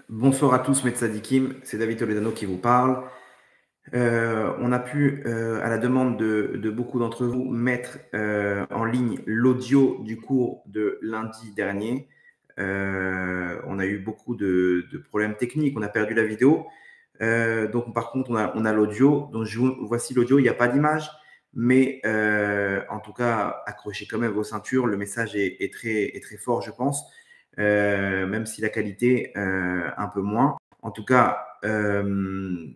Bonsoir à tous, mes tzadikim, c'est David Toledano qui vous parle. On a pu, à la demande de beaucoup d'entre vous, mettre en ligne l'audio du cours de lundi dernier. On a eu beaucoup de problèmes techniques, on a perdu la vidéo. Donc, par contre, on a l'audio. Donc, voici l'audio, il n'y a pas d'image, mais en tout cas, accrochez quand même vos ceintures. Le message est très fort, je pense, même si la qualité un peu moins. En tout cas,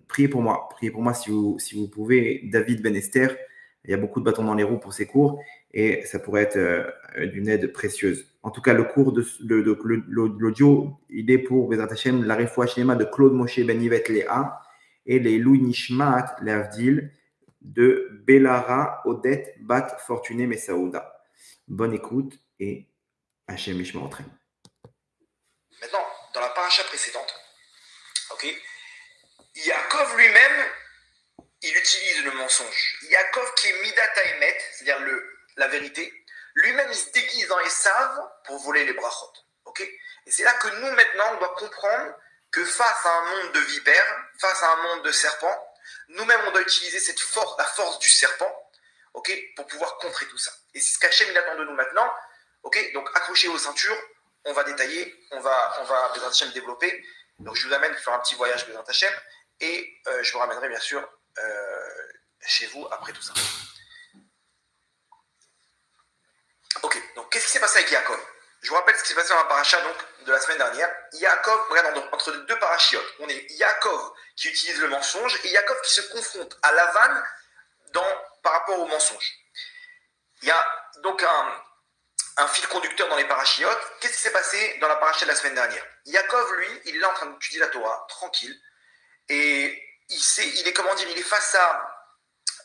priez pour moi. Priez pour moi si vous pouvez. David Ben Esther, il y a beaucoup de bâtons dans les roues pour ces cours et ça pourrait être d'une aide précieuse. En tout cas, le cours de l'audio, il est pour Bezrat Hashem, la Refoua Shlema de Claude Moshe Ben Yvet Léa et les Louis Nishmat Leavdil de Bellara Odette Bat Fortuné Messaouda. Bonne écoute et Hashem Ishma entraîne. Maintenant, dans la paracha précédente, ok, Yaakov lui-même, il utilise le mensonge. Yaakov qui est Midat Haemet, c'est-à-dire la vérité, lui-même il se déguise en Esav pour voler les brachot. Ok, et c'est là que nous maintenant on doit comprendre que face à un monde de vipères, face à un monde de serpents, nous-mêmes on doit utiliser cette force, la force du serpent, ok, pour pouvoir contrer tout ça. Et c'est ce qu'Hachem il attend de nous maintenant. Ok, donc accrochez vos ceintures. On va détailler, on va Bezrat Hashem développer. Donc je vous amène faire un petit voyage Bezrat Hashem et je vous ramènerai bien sûr chez vous après tout ça. Ok, donc qu'est-ce qui s'est passé avec Yaakov? Je vous rappelle ce qui s'est passé dans la paracha donc, de la semaine dernière. Yaakov, regarde, entre les deux parachiotes, on est Yaakov qui utilise le mensonge et Yaakov qui se confronte à Lavan par rapport au mensonge. Il y a donc un fil conducteur dans les parachiotes. Qu'est-ce qui s'est passé dans la paracha de la semaine dernière? Yaakov, lui, il est là en train d'étudier la Torah, tranquille, et il est face à,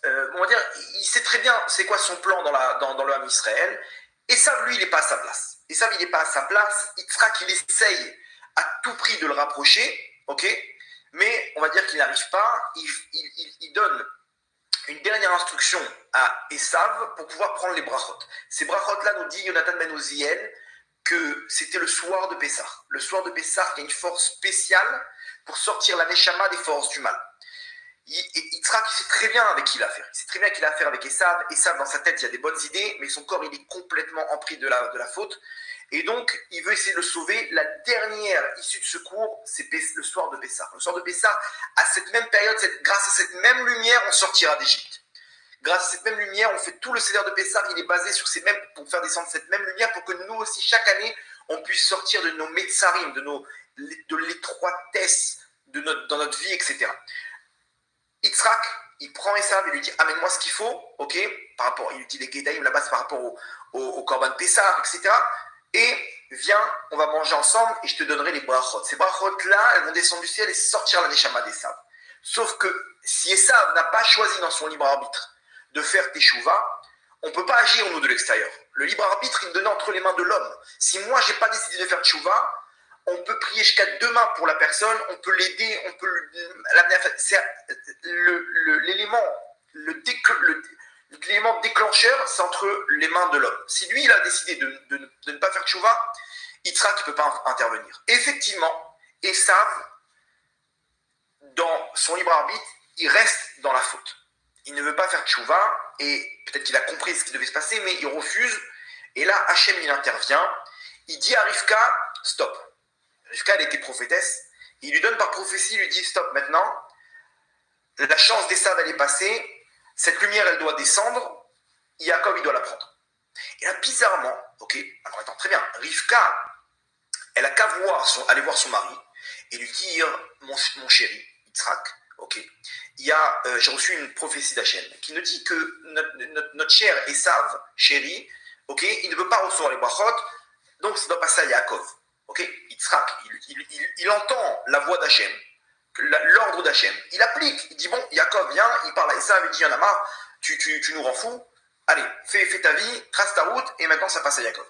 il sait très bien c'est quoi son plan dans le Ham Israël. Esav, lui, il n'est pas à sa place. Esav, il n'est pas à sa place. Yitzhak, il essaye à tout prix de le rapprocher, ok, mais on va dire qu'il n'arrive pas. Il donne une dernière instruction à Esav pour pouvoir prendre les brachot. Ces brachot-là, nous dit Yonatan Ben Uziel que c'était le soir de Pessah. Le soir de Pessah, il y a une force spéciale pour sortir la neshama des forces du mal. Yitzhak, il sait très bien avec qui il a affaire. Il sait très bien qu'il a affaire avec Esav. Esav, dans sa tête, il y a des bonnes idées, mais son corps, il est complètement empris de la faute. Et donc, il veut essayer de le sauver. La dernière issue de secours, c'est le soir de Pessah. Le soir de Pessah, à cette même période, grâce à cette même lumière, on sortira d'Égypte. Grâce à cette même lumière, on fait tout le Seder de Pessah. Il est basé sur pour faire descendre cette même lumière, pour que nous aussi, chaque année, on puisse sortir de nos metzarim, de l'étroitesse dans notre vie, etc. Yitzhak, il prend Esav et lui dit amène-moi ce qu'il faut, ok, il lui dit les Gedaïm là-bas, c'est par rapport au Korban Pessah, etc. Et viens, on va manger ensemble et je te donnerai les brachot. Ces brachot-là, elles vont descendre du ciel et sortir la neshama d'Esav. Sauf que si Esav n'a pas choisi dans son libre arbitre de faire teshuva, on ne peut pas agir nous de l'extérieur. Le libre arbitre, il est donné entre les mains de l'homme. Si moi, je n'ai pas décidé de faire teshuva, on peut prier jusqu'à demain pour la personne, on peut l'aider, on peut l'amener à faire. C'est l'élément déclencheur, c'est entre les mains de l'homme. Si lui, il a décidé de ne pas faire tchouva, Yitzhak ne peut pas intervenir. Effectivement, Esav, dans son libre arbitre, il reste dans la faute. Il ne veut pas faire tchouva, et peut-être qu'il a compris ce qui devait se passer, mais il refuse. Et là, Hachem, il intervient. Il dit à Rivka, stop. Rivka, elle était prophétesse. Il lui donne par prophétie, il lui dit stop maintenant. La chance d'Esav, elle est passée. Cette lumière, elle doit descendre. Yaakov, il doit la prendre. Et là, bizarrement, ok, alors attends, très bien. Rivka, elle a qu'à aller voir son mari et lui dire mon chéri, Yitzhak, ok, j'ai reçu une prophétie d'Hachem qui nous dit que notre cher Esav, chéri, ok, il ne veut pas recevoir les brachot, donc ça doit passer à Yaakov. Ok, Yitzhak, il entend la voix d'Hachem, l'ordre d'Hachem. Il applique, il dit bon, Yaakov vient, il parle à Esav, il dit y'en a marre, tu nous rends fous, allez, fais ta vie, trace ta route, et maintenant ça passe à Yaakov.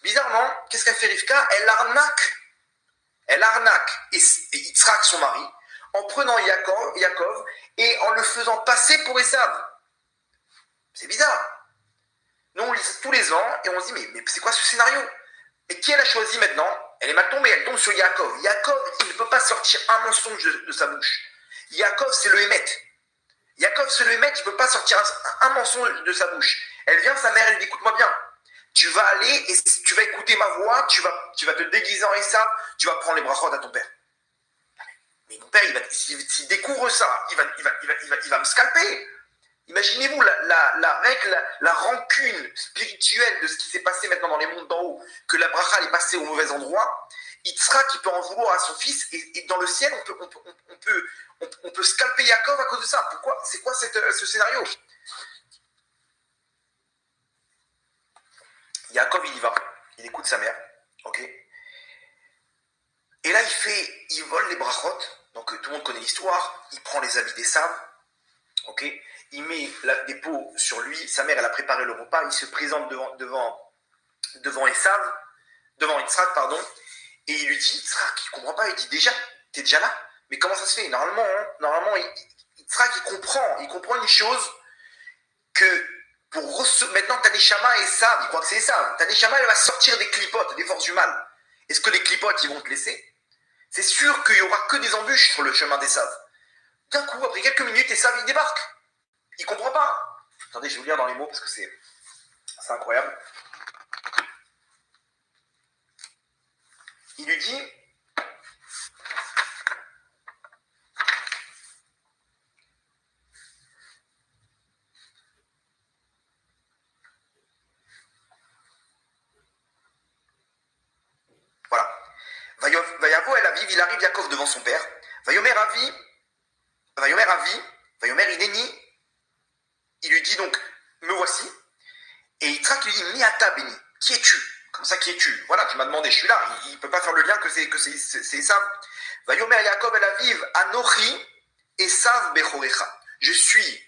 Bizarrement, qu'est-ce qu'a fait Rivka? Elle arnaque et Yitzhak, son mari, en prenant Yaakov et en le faisant passer pour Esav. C'est bizarre. Nous, on lit tous les ans et on se dit mais c'est quoi ce scénario? Et qui elle a choisi maintenant? Elle est mal tombée, elle tombe sur Yaakov. Yaakov, il ne peut pas sortir un mensonge de sa bouche. Yaakov, c'est le Hémet. Yaakov, c'est le Hémet, il ne peut pas sortir un mensonge de sa bouche. Elle vient, sa mère, elle dit, écoute-moi bien. Tu vas aller et tu vas écouter ma voix, tu vas te déguiser en Esav, tu vas prendre les brachot à ton père. Mais mon père, s'il découvre ça, il va me scalper. Imaginez-vous la règle, la rancune spirituelle de ce qui s'est passé maintenant dans les mondes d'en haut, que la bracha est passée au mauvais endroit. Yitzhak qui peut en vouloir à son fils, et dans le ciel, on peut scalper Yaakov à cause de ça. Pourquoi? C'est quoi ce scénario? Yaakov, il y va, il écoute sa mère, ok. Et là, il vole les brachot, donc tout le monde connaît l'histoire, il prend les habits d'Esav, ok. Il met des pots sur lui, sa mère, elle a préparé le repas, il se présente devant Esav, devant Yitzhak, pardon, et il lui dit, Yitzhak, il ne comprend pas, il dit, déjà, t'es déjà là? Mais comment ça se fait? Normalement, Yitzhak, il comprend une chose, que maintenant, Taneshama et Esav, il croit que c'est Esav, Taneshama, elle va sortir des clipotes, des forces du mal. Est-ce que les clipotes, ils vont te laisser? C'est sûr qu'il n'y aura que des embûches sur le chemin d'Esav. D'un coup, après quelques minutes, Esav, il débarque. Il ne comprend pas. Attendez, je vais vous lire dans les mots parce que c'est incroyable. Il lui dit, voilà. Vayavo el Aviv, il arrive Yaakov devant son père. Vayomer Avi, Vayomer Ineni, il lui dit donc, me voici. Et Yitzhak lui dit, Miata Béni, qui es-tu? Comme ça, qui es-tu? Voilà, tu m'as demandé, je suis là. Il ne peut pas faire le lien que c'est Esav. Vayomer Yaakov el Aviv, Anochi, Esav Bechorecha. Je suis.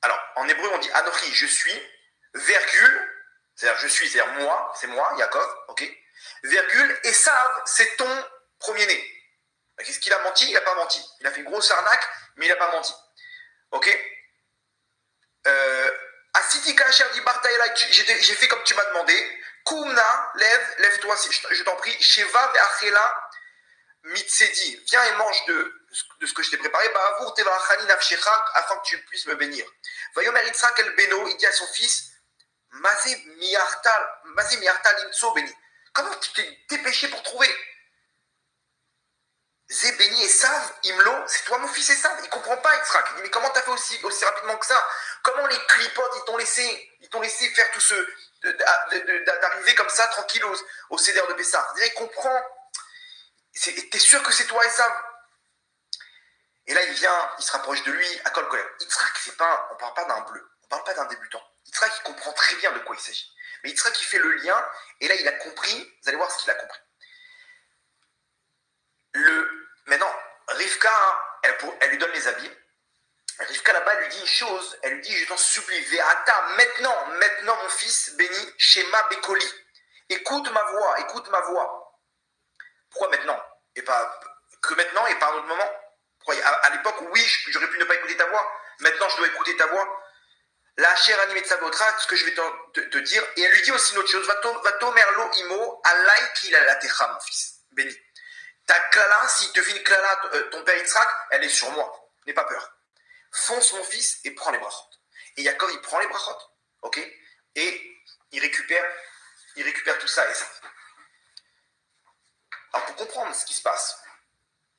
Alors, en hébreu, on dit Anochi, je suis, virgule, c'est-à-dire je suis, c'est-à-dire moi, c'est moi, Yaakov, ok? Virgule, Esav, c'est ton premier-né. Qu'est-ce qu'il a menti? Il n'a pas menti. Il a fait une grosse arnaque, mais il n'a pas menti. Ok? Asitika Sherdi Bartaïla, j'ai fait comme tu m'as demandé. Koumna, lève-toi, je t'en prie. Sheva Ve'achela Mitsedi, viens et mange de ce que je t'ai préparé. Ba'avour Tevachani Nafshechak, afin que tu puisses me bénir. Vayomer Yitzhak el Beno, il dit à son fils, Mazé Miartal Imtso Béni. Comment tu t'es dépêché pour trouver? Zé béni Esav, Imlo, c'est toi mon fils Esav. Il ne comprend pas Yitzhak. Il dit, mais comment t'as fait aussi rapidement que ça? Comment les clipotes, ils t'ont laissé faire tout ce. D'arriver comme ça, tranquille, au Seder de Pessah. Il comprend. T'es sûr que c'est toi Esav? Et là, il vient, il se rapproche de lui, à Kol Koler. Yitzhak, on ne parle pas d'un bleu, on ne parle pas d'un débutant. Yitzhak, il comprend très bien de quoi il s'agit. Mais Yitzhak, il fait le lien, et là, il a compris, vous allez voir ce qu'il a compris. Maintenant, Rivka, elle lui donne les habits. Rivka là-bas, elle lui dit une chose, elle lui dit, je t'en supplie, Ve'ata, maintenant mon fils, béni, Shema Bekoli. Écoute ma voix. Pourquoi maintenant? Et pas que maintenant et pas à un autre moment? À l'époque, oui, j'aurais pu ne pas écouter ta voix. Maintenant, je dois écouter ta voix. La chère animée de sa votra, ce que je vais te dire. Et elle lui dit aussi une autre chose. Vato merlo imo, alay ki la techa, mon fils. Béni. Ta klala, s'il te fait une klala, ton père Yitzhak, elle est sur moi. N'aie pas peur. Fonce, mon fils, et prends les brachot. Et Yaakov, il prend les brachot. Ok? Et il récupère tout ça et ça. Alors, pour comprendre ce qui se passe,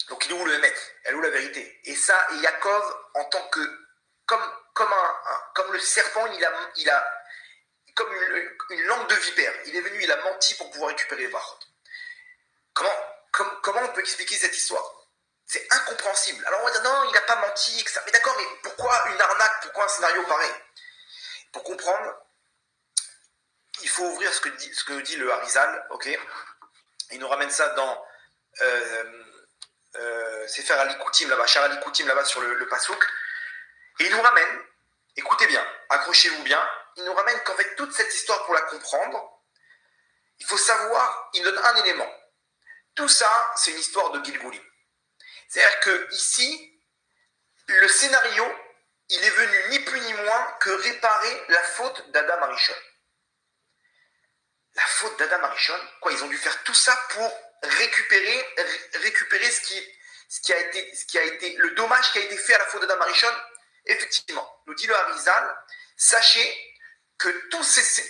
donc il est où le Hémet? Elle est où la vérité? Et ça, et Yaakov, en tant que, comme le serpent, il a comme une langue de vipère. Il est venu, il a menti pour pouvoir récupérer les brachot. Comment on peut expliquer cette histoire? C'est incompréhensible. Alors on va dire non, il n'a pas menti, etc. Mais d'accord, mais pourquoi une arnaque? Pourquoi un scénario pareil? Pour comprendre, il faut ouvrir ce que dit le Harizal, ok? Il nous ramène ça dans Sefer Alikoutim là-bas, Shar Alikoutim là-bas sur le Pasouk. Et il nous ramène, écoutez bien, accrochez-vous bien, il nous ramène qu'en fait toute cette histoire, pour la comprendre, il faut savoir, il donne un élément. Tout ça, c'est une histoire de Gilgoulim. C'est-à-dire que ici, le scénario, il est venu ni plus ni moins que réparer la faute d'Adam Arishon. la faute d'Adam Arishon, quoi, ils ont dû faire tout ça pour récupérer ce qui a été le dommage qui a été fait à la faute d'Adam Arishon. Effectivement, nous dit le Harizal, sachez que tous ces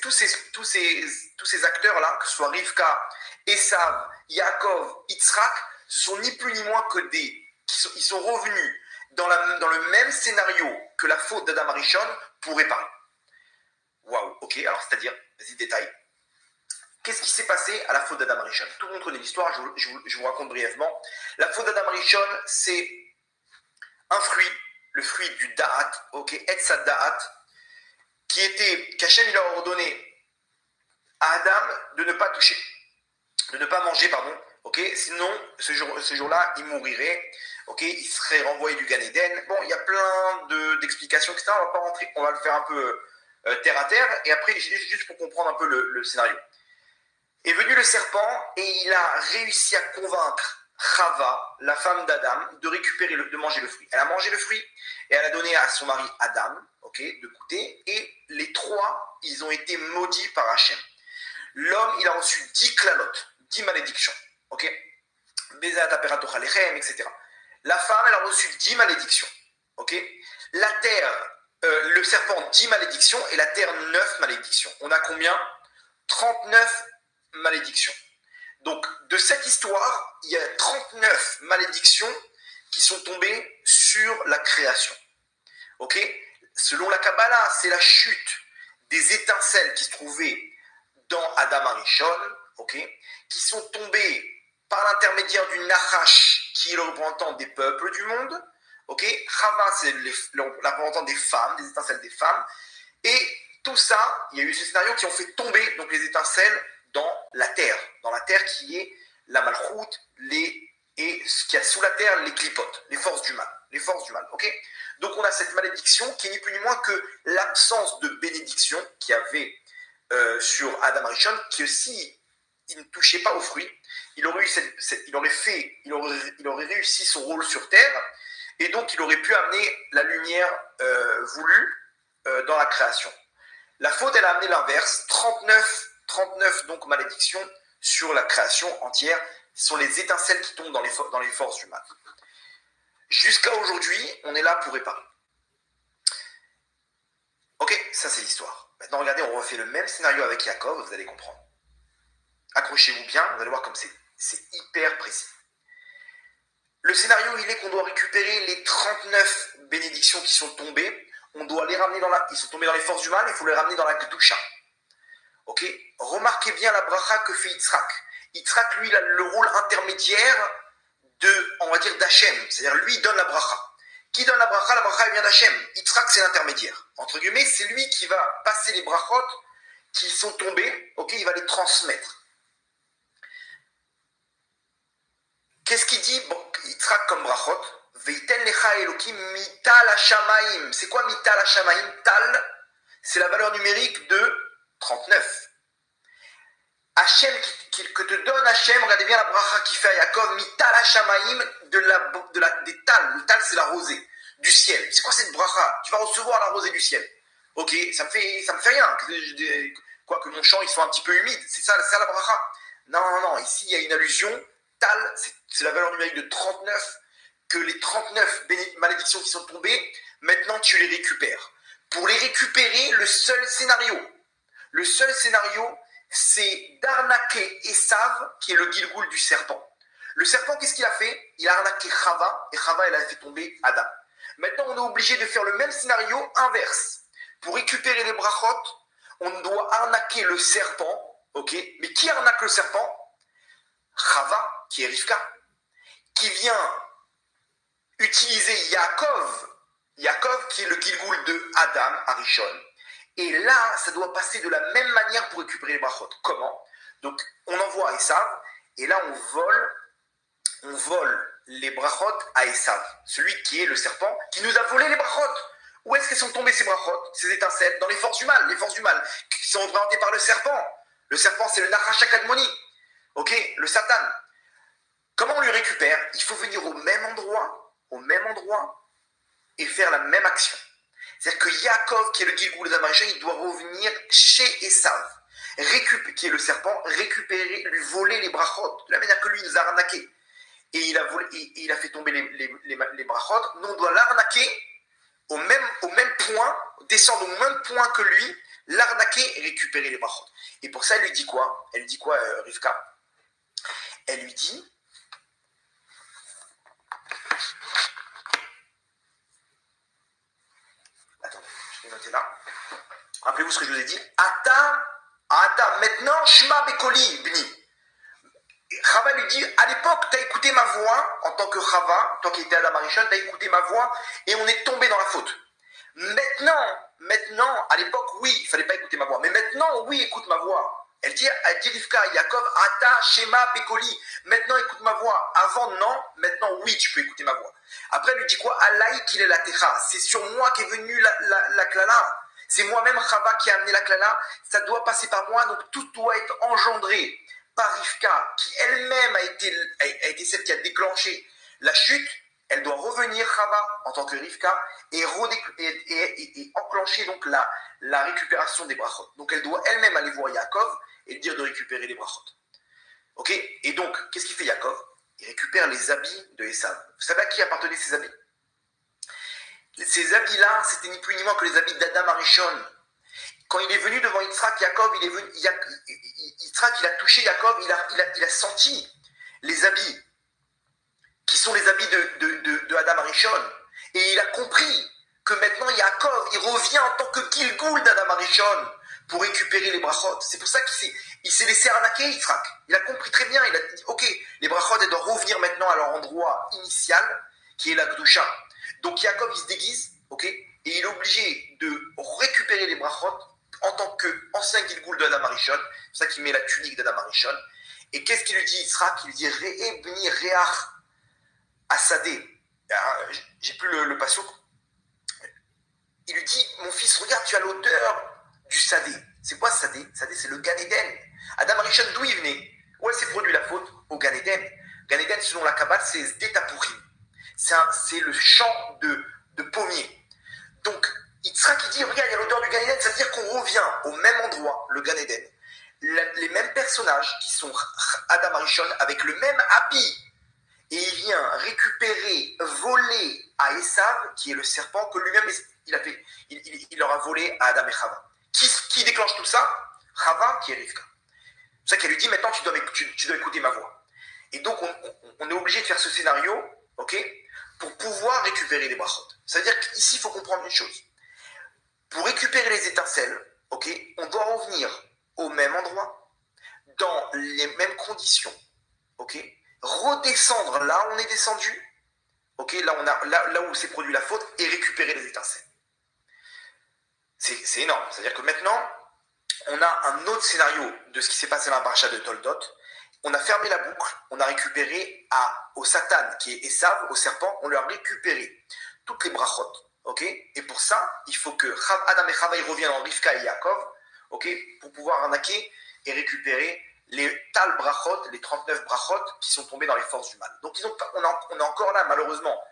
acteurs-là, que ce soit Rivka, Esav, Yaakov, Yitzhak, ce sont ni plus ni moins que ils sont revenus dans le même scénario que la faute d'Adam Arishon pour réparer. Waouh, ok, alors c'est-à-dire, vas-y, détail. Qu'est-ce qui s'est passé à la faute d'Adam Arishon? Tout le monde connaît l'histoire, je vous raconte brièvement. La faute d'Adam Arishon, c'est un fruit, le fruit du Da'at, ok, Etzad Da'at, qu'Hachem il a ordonné à Adam de ne pas toucher, de ne pas manger, pardon, ok, sinon ce jour-là il mourirait, ok, il serait renvoyé du Gan Eden. Bon, il y a plein d'explications, etc. On va pas rentrer, on va le faire un peu terre à terre, et après juste pour comprendre un peu le scénario. Est venu le serpent et il a réussi à convaincre Chava, la femme d'Adam, de manger le fruit. Elle a mangé le fruit et elle a donné à son mari Adam, ok, de goûter, et les trois, ils ont été maudits par Hachem. L'homme, il a reçu 10 klalotes, 10 malédictions, ok, etc. La femme, elle a reçu 10 malédictions, ok. La terre, le serpent 10 malédictions et la terre 9 malédictions. On a combien? 39 malédictions. Donc, de cette histoire, il y a 39 malédictions qui sont tombées sur la création. Ok? Selon la Kabbalah, c'est la chute des étincelles qui se trouvaient dans Adam Arishon, ok? Qui sont tombées par l'intermédiaire du Nachash, qui est le représentant des peuples du monde. Ok? Chava, c'est la représentante des femmes, des étincelles des femmes. Et tout ça, il y a eu ce scénario qui ont fait tomber donc, les étincelles dans la terre qui est la malchoute, et ce qu'il y a sous la terre, les clipotes, les forces du mal, ok? Donc on a cette malédiction qui est ni plus ni moins que l'absence de bénédiction qu'il y avait sur Adam Arishon, que si il ne touchait pas aux fruits, il aurait réussi son rôle sur terre, et donc il aurait pu amener la lumière voulue dans la création. La faute, elle a amené l'inverse, 39 donc malédictions sur la création entière. Ce sont les étincelles qui tombent dans les forces du mal. Jusqu'à aujourd'hui, on est là pour réparer. Ok, ça c'est l'histoire. Maintenant, regardez, on refait le même scénario avec Yaakov, vous allez comprendre. Accrochez-vous bien, vous allez voir comme c'est hyper précis. Le scénario, il est qu'on doit récupérer les 39 bénédictions qui sont tombées. On doit les ramener ils sont tombés dans les forces du mal, il faut les ramener dans la Kedusha. Ok, remarquez bien la bracha que fait Yitzhak. Yitzhak, lui, il a le rôle intermédiaire on va dire, d'Hachem. C'est-à-dire, lui, il donne la bracha. Qui donne la bracha? La bracha, elle vient d'Hachem. Yitzhak, c'est l'intermédiaire. Entre guillemets, c'est lui qui va passer les brachot qui sont tombés. Ok, il va les transmettre. Qu'est-ce qu'il dit, Yitzhak, comme brachot? Veiten lecha Elokim mital hashamaim. C'est quoi mital hashamaim? Tal, c'est la valeur numérique de 39. Hachem, que te donne Hachem, regardez bien la bracha qui fait à Yaakov, mital hashamaim, des tal. Le tal, c'est la rosée du ciel. C'est quoi cette bracha? Tu vas recevoir la rosée du ciel. Ok, ça me fait rien. Que mon champ il soit un petit peu humide. C'est ça la bracha. Non. Ici, il y a une allusion. Tal, c'est la valeur numérique de 39. Que les 39 malédictions qui sont tombées, maintenant tu les récupères. Pour les récupérer, le seul scénario, c'est d'arnaquer Esav, qui est le Gilgoul du serpent. Le serpent, qu'est-ce qu'il a fait? Il a arnaqué Chava, et Chava, elle a fait tomber Adam. Maintenant, on est obligé de faire le même scénario inverse. Pour récupérer les brachot, on doit arnaquer le serpent, ok? Mais qui arnaque le serpent? Chava, qui est Rivka, qui vient utiliser Yaakov qui est le Gilgoul de Adam, Arishon. Et là, ça doit passer de la même manière pour récupérer les brachot. Comment? Donc, on envoie Esav, et là, on vole les brachot à Esav, celui qui est le serpent, qui nous a volé les brachot. Où est-ce qu'elles sont tombées ces brachot, ces étincelles? Dans les forces du mal, qui sont représentées par le serpent. Le serpent, c'est le Nachash HaKadmoni, ok, le Satan. Comment on lui récupère? Il faut venir au même endroit, et faire la même action. C'est-à-dire que Yaakov, qui est le Gilgoul d'Adam Arishon, il doit revenir chez Esav. qui est le serpent, récupérer, lui voler les brachot, de la manière que lui, il nous a arnaqué. Et il a fait tomber les brachot. Nous, on doit l'arnaquer au même point, descendre au même point que lui, l'arnaquer et récupérer les brachot. Et pour ça, elle lui dit quoi? Elle lui dit quoi, Rivka? Elle lui dit... Attendez, je vais noter là. Rappelez-vous ce que je vous ai dit. Ata, maintenant, Shma Bekoli, Bni. Chava lui dit, à l'époque, tu as écouté ma voix, en tant que Chava, toi qui étais Adam Arishon, tu as écouté ma voix, et on est tombé dans la faute. Maintenant, à l'époque, oui, il ne fallait pas écouter ma voix, mais maintenant, oui, écoute ma voix. Elle dit Rivka, Yaakov, Ata, Shema, Bekoli, maintenant écoute ma voix. Avant, non, maintenant, oui, tu peux écouter ma voix. Après, elle lui dit quoi? Alaï qu'il est la techa, c'est sur moi qu'est venue la klala. C'est moi-même, Chava, qui a amené la klala, ça doit passer par moi, donc tout doit être engendré par Rivka, qui elle-même a été celle qui a déclenché la chute. Elle doit revenir, Chava, en tant que Rivka, et enclencher donc la récupération des brachot. Donc elle doit elle-même aller voir Yaakov et lui dire de récupérer les brachot. Ok? Et donc, qu'est-ce qu'il fait Yaakov? Il récupère les habits de Esav. Vous savez à qui appartenaient ces habits? Ces habits-là, c'était ni plus ni moins que les habits d'Adam Arishon. Quand il est venu devant Yitzhak, Yaakov, Yitzhak, il a touché Yaakov, il a senti les habits qui sont les habits de Adam Arishon. Et il a compris que maintenant Yaakov, il revient en tant que Gilgoul d'Adam Arishon pour récupérer les brachot. C'est pour ça qu'il s'est laissé arnaquer, Yitzhak. Il a compris très bien, il a dit, ok, les brachot, elles doivent revenir maintenant à leur endroit initial, qui est la Gdusha. Donc Yaakov, il se déguise, ok, et il est obligé de récupérer les brachot en tant qu'ancien Gilgoul d'Adam Arishon. C'est pour ça qu'il met la tunique d'Adam Arishon. Et qu'est-ce qu'il lui dit, Yitzhak? Il lui dit, Re'ebni Re'ach Asadé. J'ai plus le passouk. Il lui dit, mon fils, regarde, tu as l'odeur du Sadé. C'est quoi Sadé? Sadé, c'est le Gan Eden. Adam Arishon, d'où il venait? Où elle s'est produit la faute? Au Gan Eden. Gan Eden, selon la Kabbale, c'est Zdetapurim. C'est le champ de pommier. Donc, Yitzhak, il dit, regarde, il y a l'odeur du Gan Eden, ça veut dire qu'on revient au même endroit, le Gan Eden. Les mêmes personnages qui sont Adam Arishon avec le même habit. Et il vient récupérer, voler à Esav, qui est le serpent que lui-même il leur a volé à Adam et Chava. Qui déclenche tout ça? Chava, qui est Rivka. C'est pour ça qu'elle lui dit, maintenant tu dois écouter ma voix. Et donc on est obligé de faire ce scénario, ok, pour pouvoir récupérer les brachot. C'est-à-dire qu'ici il faut comprendre une chose. Pour récupérer les étincelles, ok, on doit revenir au même endroit, dans les mêmes conditions, ok, redescendre là où on est descendu, ok, là où s'est produit la faute, et récupérer les étincelles. C'est énorme. C'est-à-dire que maintenant, on a un autre scénario de ce qui s'est passé dans la paracha de Toldot. On a fermé la boucle, on a récupéré au Satan, qui est Esav, au serpent, on lui a récupéré toutes les brachot, ok. Et pour ça, il faut que Adam et Chava reviennent en Rivka et Yaakov, ok, pour pouvoir arnaquer et récupérer les tal brachot, les 39 brachot qui sont tombés dans les forces du mal. Donc on est encore là, malheureusement,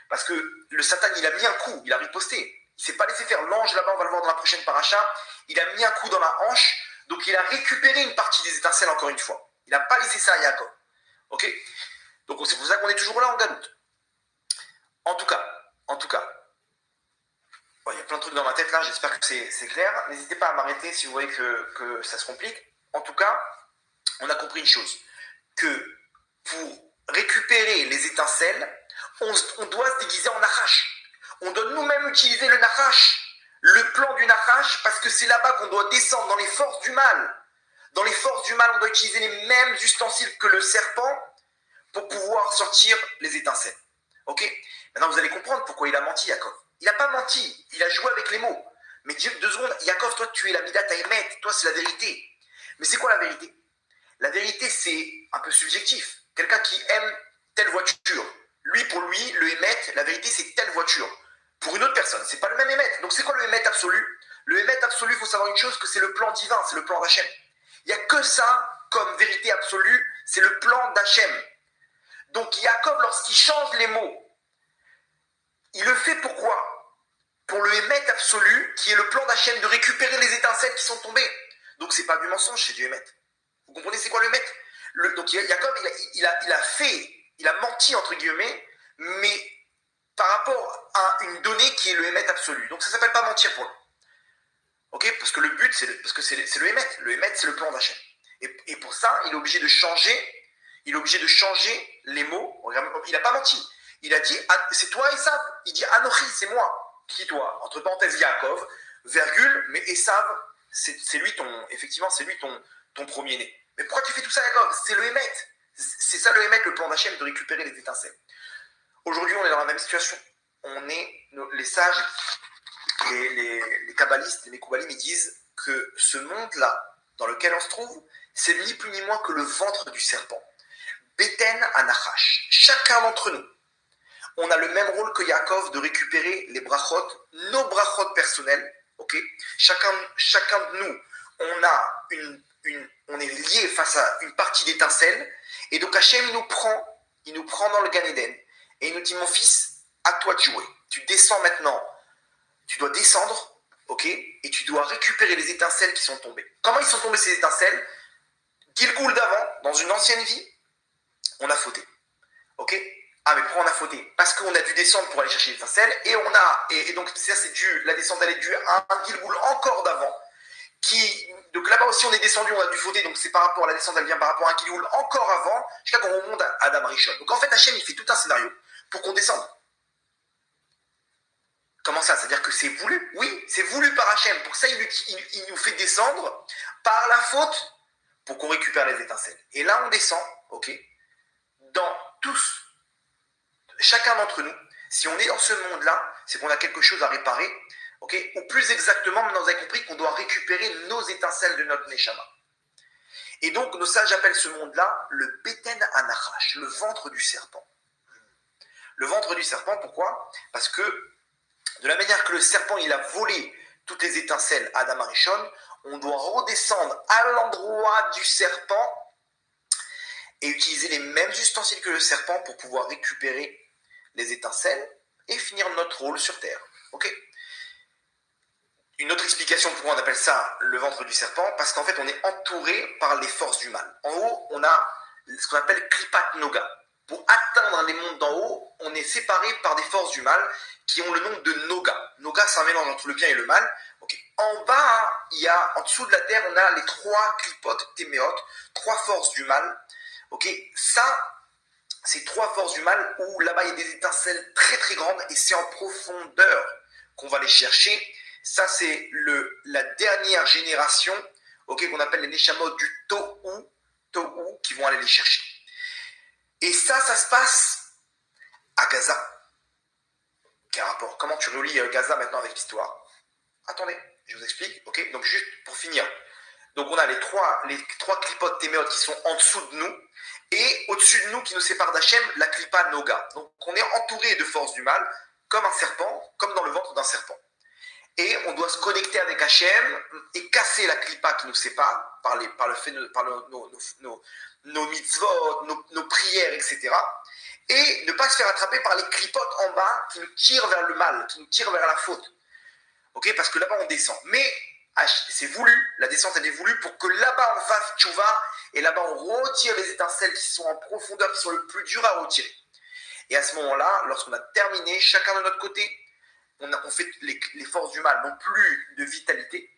parce que le Satan, il a mis un coup, il a riposté. Il ne s'est pas laissé faire. L'ange, là-bas, on va le voir dans la prochaine paracha, il a mis un coup dans la hanche, donc il a récupéré une partie des étincelles encore une fois. Il n'a pas laissé ça à Yaakov. Ok? Donc c'est pour ça qu'on est toujours là en galoute. En tout cas, bon, il y a plein de trucs dans ma tête là, j'espère que c'est clair. N'hésitez pas à m'arrêter si vous voyez que ça se complique. En tout cas, on a compris une chose, que pour récupérer les étincelles, on doit se déguiser en Nachash. On doit nous-mêmes utiliser le Nachash, le plan du Nachash, parce que c'est là-bas qu'on doit descendre dans les forces du mal. Dans les forces du mal, on doit utiliser les mêmes ustensiles que le serpent pour pouvoir sortir les étincelles. Ok? Maintenant, vous allez comprendre pourquoi il a menti, Yaakov. Il n'a pas menti, il a joué avec les mots. Mais 2 secondes, Yaakov, toi, tu es la Midat Haemet, toi, c'est la vérité. Mais c'est quoi la vérité? La vérité, c'est un peu subjectif. Quelqu'un qui aime telle voiture, lui, pour lui, le Hémet, la vérité, c'est telle voiture. Pour une autre personne, c'est pas le même Hémet. Donc, c'est quoi le Hémet absolu? Le Hémet absolu, il faut savoir une chose, que c'est le plan divin, c'est le plan d'Hachem. Il n'y a que ça comme vérité absolue, c'est le plan d'Hachem. Donc, Yaakov, lorsqu'il change les mots, il le fait pourquoi? Pour le Hémet absolu, qui est le plan d'Hachem de récupérer les étincelles qui sont tombées. Donc c'est pas du mensonge, c'est du émet. Vous comprenez c'est quoi le émet? Donc Jacob, il a menti entre guillemets, mais par rapport à une donnée qui est le émet absolu. Donc ça s'appelle pas mentir pour lui. Ok, parce que le but, c'est le émet. Le émet, c'est le plan d'Hachem. Et pour ça, il est obligé de changer. Il est obligé de changer les mots. Il n'a pas menti. Il a dit, c'est toi Esav. Il dit, Anochi, c'est moi. Qui toi? Entre parenthèses, Yaakov, virgule, mais Esav, c'est lui ton premier-né. Mais pourquoi tu fais tout ça, Yaakov? C'est le émet. C'est ça le émet, le plan d'Hachem, de récupérer les étincelles. Aujourd'hui, on est dans la même situation. On est, les sages, les kabbalistes, les mekoubalim, ils disent que ce monde-là, dans lequel on se trouve, c'est ni plus ni moins que le ventre du serpent. Beten anachash. Chacun d'entre nous, on a le même rôle que Yaakov de récupérer les brachot, nos brachot personnels. Okay, chacun de nous, on est lié face à une partie d'étincelle. Et donc Hachem, il nous prend dans le Gan Eden. Et il nous dit, mon fils, à toi de jouer. Tu descends maintenant. Tu dois descendre, ok, et tu dois récupérer les étincelles qui sont tombées. Comment ils sont tombées ces étincelles? Gilgoul d'avant, dans une ancienne vie, on a fauté. Ok? Ah, mais pourquoi on a fauté? Parce qu'on a dû descendre pour aller chercher les étincelles, et donc ça c'est dû, la descente elle est due à un Gilgoul encore d'avant. Donc là-bas aussi on est descendu, on a dû fauter, donc c'est par rapport à la descente, elle vient par rapport à un Gilgoul encore avant, jusqu'à qu'on remonte à Adam Rishon. Donc en fait Hachem il fait tout un scénario pour qu'on descende. Comment ça? C'est-à-dire que c'est voulu? Oui, c'est voulu par Hachem. Pour ça, il nous fait descendre par la faute pour qu'on récupère les étincelles. Et là, on descend, ok, dans tous, chacun d'entre nous, si on est dans ce monde-là, c'est qu'on a quelque chose à réparer, ok, ou plus exactement, maintenant vous avez compris qu'on doit récupérer nos étincelles de notre Neshama. Et donc, nos sages appellent ce monde-là le Beten Anachash, le ventre du serpent. Le ventre du serpent, pourquoi? Parce que de la manière que le serpent il a volé toutes les étincelles à Adam Arishon, on doit redescendre à l'endroit du serpent et utiliser les mêmes ustensiles que le serpent pour pouvoir récupérer les étincelles et finir notre rôle sur Terre. Ok? Une autre explication pourquoi on appelle ça le ventre du serpent, parce qu'en fait on est entouré par les forces du mal. En haut, on a ce qu'on appelle Klipat Noga. Pour atteindre les mondes d'en haut, on est séparé par des forces du mal qui ont le nom de Noga. Noga, c'est un mélange entre le bien et le mal. Okay. En bas, en dessous de la terre, on a les 3 Klipot Téméot, 3 forces du mal. Okay. Ça, c'est 3 forces du mal où là-bas, il y a des étincelles très très grandes et c'est en profondeur qu'on va les chercher. Ça, c'est la dernière génération, okay, qu'on appelle les Neshamot du Tohu, qui vont aller les chercher. Et ça se passe à Gaza. Quel rapport? Comment tu relis Gaza maintenant avec l'histoire? Attendez, je vous explique. Ok, donc juste pour finir. Donc on a les trois clipotes téméotes qui sont en dessous de nous et au-dessus de nous qui nous séparent d'Hachem, la clipa Noga. Donc on est entouré de forces du mal comme un serpent, comme dans le ventre d'un serpent. Et on doit se connecter avec Hachem et casser la clipa qui nous sépare par nos mitzvot, nos prières, etc. Et ne pas se faire attraper par les clipotes en bas qui nous tirent vers le mal, qui nous tirent vers la faute. Ok, parce que là-bas on descend. Mais c'est voulu, la descente elle est voulue pour que là-bas on fasse tchouva et là-bas on retire les étincelles qui sont en profondeur, qui sont le plus dur à retirer. Et à ce moment-là, lorsqu'on a terminé, chacun de notre côté, on fait les forces du mal n'ont plus de vitalité.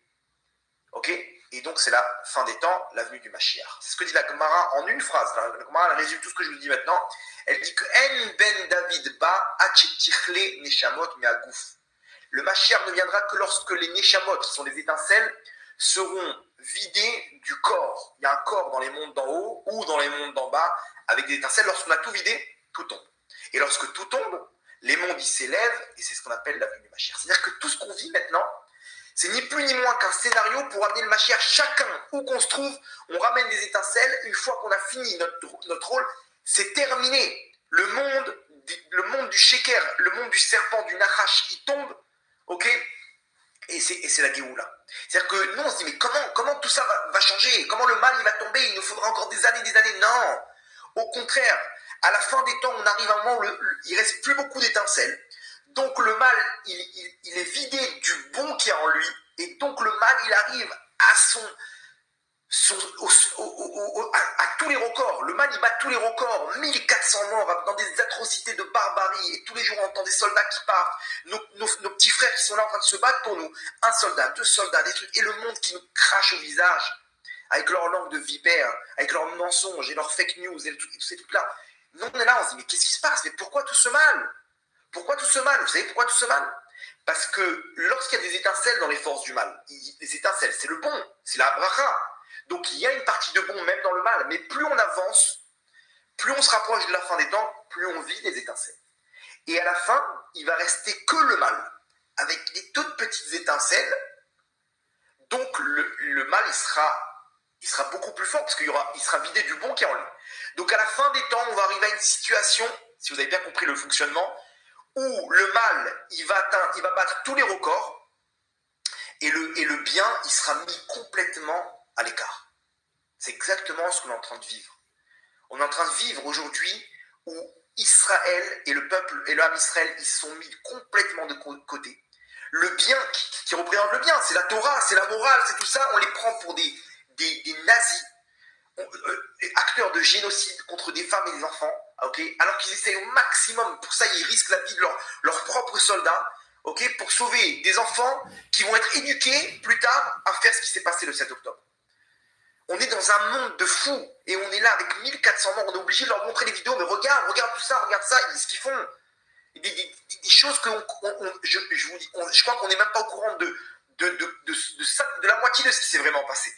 Ok? Et donc c'est la fin des temps, la venue du Mashiach. C'est ce que dit la Gemara en une phrase. La Gemara elle résume tout ce que je vous dis maintenant. Elle dit que En ben David ba achetichle neshamot me'agouf. Le Mashiach ne viendra que lorsque les neshamot, qui sont les étincelles, seront vidées du corps. Il y a un corps dans les mondes d'en haut ou dans les mondes d'en bas avec des étincelles. Lorsqu'on a tout vidé, tout tombe. Et lorsque tout tombe, les mondes ils s'élèvent et c'est ce qu'on appelle la venue du Mashiach. C'est-à-dire que tout ce qu'on vit maintenant, c'est ni plus ni moins qu'un scénario pour amener le Mashiach. Chacun, où qu'on se trouve, on ramène des étincelles. Une fois qu'on a fini notre rôle, c'est terminé. Le monde du Sheker, le monde du serpent, du Nachash, il tombe, ok? Et c'est la Géoula. C'est-à-dire que nous, on se dit, mais comment tout ça va changer? Comment le mal, il va tomber? Il nous faudra encore des années. Non. Au contraire, à la fin des temps, on arrive à un moment où il ne reste plus beaucoup d'étincelles. Donc le mal, il est vidé du bon qui est en lui. Et donc le mal, il arrive à tous les records. Le mal, il bat tous les records. 1400 morts dans des atrocités de barbarie. Et tous les jours, on entend des soldats qui partent. Nos petits frères qui sont là en train de se battre pour nous. Un soldat, deux soldats, des trucs. Et le monde qui nous crache au visage. Avec leur langue de vipère, avec leurs mensonges et leurs fake news et tous ces trucs-là. Nous, on est là, on se dit, mais qu'est-ce qui se passe? Mais pourquoi tout ce mal? Pourquoi tout ce mal? Vous savez pourquoi tout ce mal? Parce que lorsqu'il y a des étincelles dans les forces du mal, les étincelles, c'est le bon, c'est la bracha. Donc il y a une partie de bon même dans le mal, mais plus on avance, plus on se rapproche de la fin des temps, plus on vit des étincelles. Et à la fin, il va rester que le mal, avec des toutes petites étincelles. Donc le mal, il sera beaucoup plus fort, parce il sera vidé du bon qui est en lui. Donc à la fin des temps, on va arriver à une situation, si vous avez bien compris le fonctionnement, où le mal, il va battre tous les records, et le bien, il sera mis complètement à l'écart. C'est exactement ce qu'on est en train de vivre. On est en train de vivre aujourd'hui où Israël et le peuple et l'âme Israël, ils sont mis complètement de côté. Le bien qui représente le bien, c'est la Torah, c'est la morale, c'est tout ça, on les prend pour des nazis, acteurs de génocide contre des femmes et des enfants, okay, alors qu'ils essayent au maximum, pour ça ils risquent la vie de leurs propres soldats, okay, pour sauver des enfants qui vont être éduqués plus tard à faire ce qui s'est passé le 7 octobre. On est dans un monde de fous et on est là avec 1400 morts, on est obligé de leur montrer les vidéos, mais regarde tout ça, regarde ça, ce qu'ils font. Des choses que je vous dis, je crois qu'on n'est même pas au courant de la moitié de ce qui s'est vraiment passé.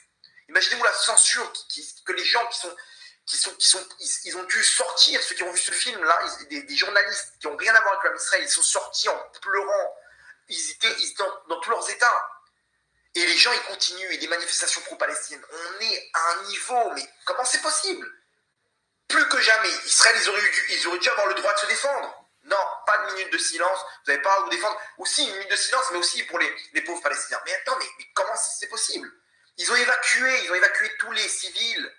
Imaginez-vous la censure que les gens ils ont dû sortir, ceux qui ont vu ce film-là, des journalistes qui n'ont rien à voir avec l'âme Israël, ils sont sortis en pleurant, ils étaient dans tous leurs états. Et les gens, ils continuent, et des manifestations pro-palestiniennes. On est à un niveau, mais comment c'est possible? Plus que jamais, Israël, ils auraient dû avoir le droit de se défendre. Non, pas de minute de silence, vous n'avez pas à vous défendre. Aussi, une minute de silence, mais aussi pour les pauvres Palestiniens. Mais attends, mais comment c'est possible? Ils ont évacué tous les civils.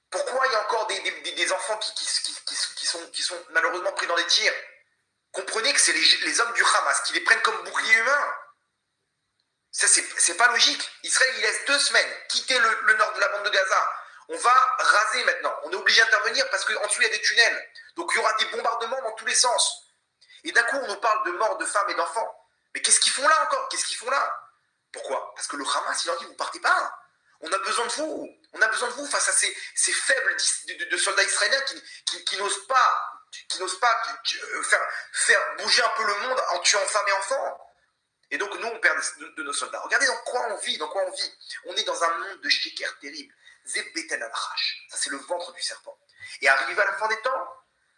Pourquoi il y a encore des enfants qui sont malheureusement pris dans des tirs? Comprenez que c'est les hommes du Hamas qui les prennent comme bouclier humain. Ça, c'est pas logique. Israël, il laisse 2 semaines quitter le nord de la bande de Gaza. On va raser maintenant. On est obligé d'intervenir parce qu'en dessous, il y a des tunnels. Donc, il y aura des bombardements dans tous les sens. Et d'un coup, on nous parle de morts de femmes et d'enfants. Mais qu'est-ce qu'ils font là encore? Qu'est-ce qu'ils font là? Pourquoi? Parce que le Hamas, il leur dit, vous partez pas. On a besoin de vous. On a besoin de vous face à ces faibles de soldats israéliens qui n'osent pas faire bouger un peu le monde en tuant femmes et enfants. Et donc, nous, on perd de nos soldats. Regardez dans quoi on vit, On est dans un monde de sheker terrible. Zebeten al-Khash. Ça, c'est le ventre du serpent. Et arrivé à la fin des temps,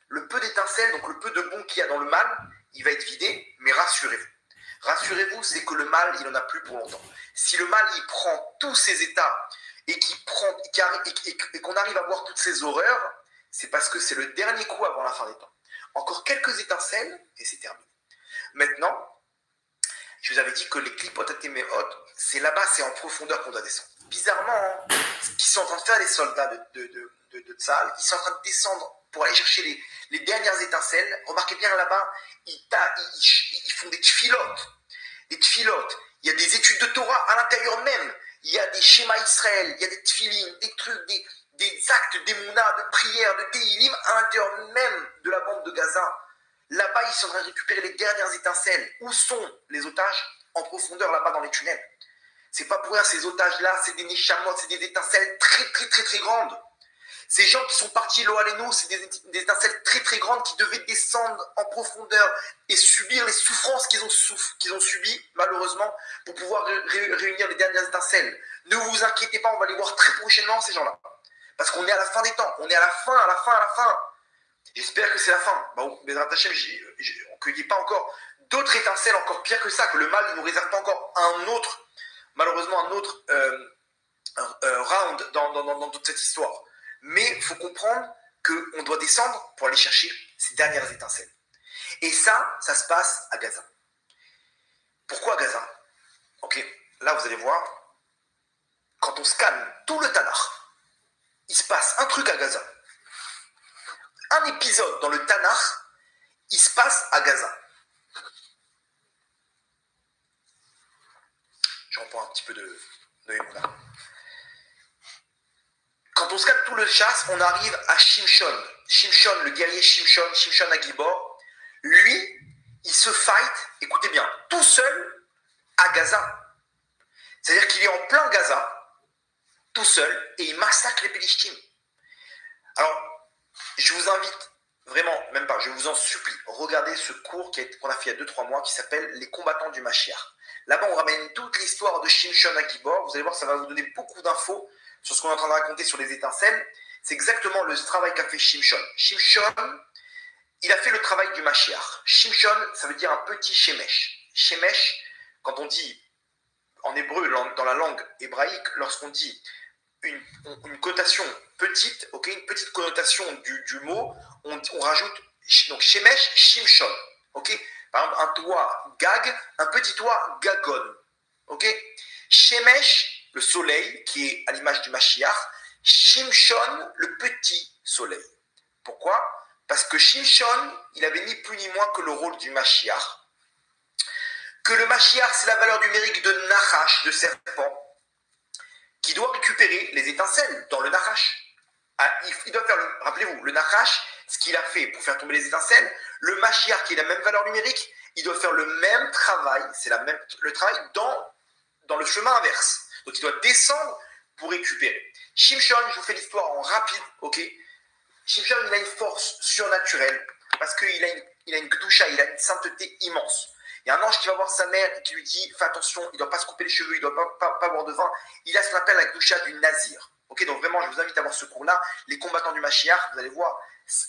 le peu d'étincelles, donc le peu de bon qu'il y a dans le mal, il va être vidé, mais rassurez-vous. Rassurez-vous, c'est que le mal, il n'en a plus pour longtemps. Si le mal, il prend tous ses états et qu'on arrive à voir toutes ces horreurs, c'est parce que c'est le dernier coup avant la fin des temps. Encore quelques étincelles, et c'est terminé. Maintenant, je vous avais dit que les clipotatéméot, c'est là-bas, c'est en profondeur qu'on doit descendre. Bizarrement, ce qu'ils sont en train de faire les soldats de Tsahal, ils sont en train de descendre pour aller chercher les dernières étincelles. Remarquez bien là-bas, ils font des tfilotes. Des tfilotes. Il y a des études de Torah à l'intérieur même. Il y a des schémas Israël, il y a des tfilines, des trucs, des actes d'émouna, de prière, de téhilim à l'intérieur même de la bande de Gaza. Là-bas, ils sont en train de récupérer les dernières étincelles. Où sont les otages? En profondeur, là-bas, dans les tunnels. C'est pas pour rien, ces otages-là, c'est des neshamot, c'est des étincelles très, très, très, très grandes. Ces gens qui sont partis, l'Oaléno, c'est des étincelles très, très grandes qui devaient descendre en profondeur et subir les souffrances qu'ils ont subies, malheureusement, pour pouvoir réunir les dernières étincelles. Ne vous inquiétez pas, on va les voir très prochainement, ces gens-là. Parce qu'on est à la fin des temps. On est à la fin. J'espère que c'est la fin. Bon, mais dans ta chaîne, qu'il n'y ait pas encore d'autres étincelles encore pires que ça, que le mal ne nous réserve pas encore malheureusement un autre round dans toute cette histoire. Mais il faut comprendre qu'on doit descendre pour aller chercher ces dernières étincelles. Et ça se passe à Gaza. Pourquoi Gaza? Ok, là vous allez voir, quand on scanne tout le Tanakh, il se passe un truc à Gaza. Un épisode dans le Tanakh, il se passe à Gaza. Je reprends un petit peu de Emouna. Quand on se calme tout le chasse, on arrive à Shimshon. Shimshon, le guerrier Shimshon, Shimshon Agibor. Lui, il se fight, écoutez bien, tout seul à Gaza. C'est-à-dire qu'il est en plein Gaza, tout seul, et il massacre les Pélishtim. Alors, je vous invite, vraiment, même pas, je vous en supplie, regardez ce cours qu'on a fait il y a 2-3 mois qui s'appelle « Les combattants du Mashiach ». Là-bas, on ramène toute l'histoire de Shimshon Agibor. Vous allez voir, ça va vous donner beaucoup d'infos sur ce qu'on est en train de raconter sur les étincelles. C'est exactement le travail qu'a fait Shimshon. Shimshon, il a fait le travail du Mashiach. Shimshon, ça veut dire un petit Shemesh. Shemesh, quand on dit en hébreu, dans la langue hébraïque, lorsqu'on dit une connotation petite, okay, une petite connotation du mot, on rajoute donc Shemesh, Shimshon. Okay. Par exemple, un toit Gag, un petit toit Gagon. Okay. Shemesh, le soleil, qui est à l'image du Mashiach. Shimshon, le petit soleil. Pourquoi? Parce que Shimshon, il avait ni plus ni moins que le rôle du Mashiach. Que le Mashiach, c'est la valeur numérique de Nachash, de serpent, qui doit récupérer les étincelles dans le Nachash. Il doit faire, rappelez-vous, le Nachash, ce qu'il a fait pour faire tomber les étincelles, le Mashiach, qui a la même valeur numérique, il doit faire le même travail, c'est le travail dans le chemin inverse. Donc il doit descendre pour récupérer. Shimshon, je vous fais l'histoire en rapide, ok? Shimshon, il a une force surnaturelle, parce qu'il a une Kedusha, il a une sainteté immense. Il y a un ange qui va voir sa mère et qui lui dit « Fais attention, il ne doit pas se couper les cheveux, il ne doit pas boire de vin. » Il a ce qu'on appelle la Kedusha du Nazir. Ok, donc vraiment, je vous invite à voir ce cours-là. Les combattants du Mashiach, vous allez voir,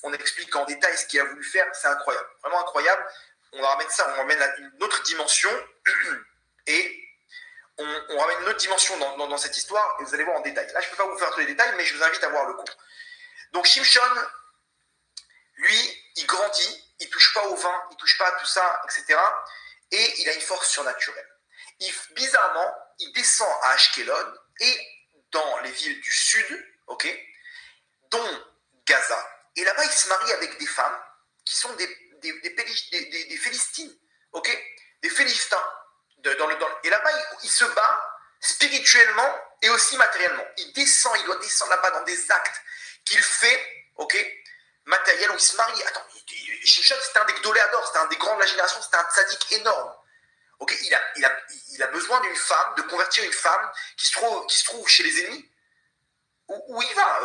on explique en détail ce qu'il a voulu faire. C'est incroyable, vraiment incroyable. On ramène ça, on ramène une autre dimension et on ramène une autre dimension dans cette histoire et vous allez voir en détail. Là, je ne peux pas vous faire tous les détails, mais je vous invite à voir le cours. Donc, Shimshon, lui, il grandit, il ne touche pas au vin, il ne touche pas à tout ça, etc. Et il a une force surnaturelle. Bizarrement, il descend à Ashkelon et dans les villes du sud, okay, dont Gaza. Et là-bas, il se marie avec des femmes qui sont des Philistines, okay, des Philistins. Et là-bas, il se bat spirituellement et aussi matériellement. Il doit descendre là-bas dans des actes qu'il fait, okay, matériel, où il se marie. Attends, Shimshon, c'était un des Gdoléador, c'était un des grands de la génération, c'était un tzaddik énorme. Okay, il a besoin d'une femme, de convertir une femme qui se trouve chez les ennemis. Où il va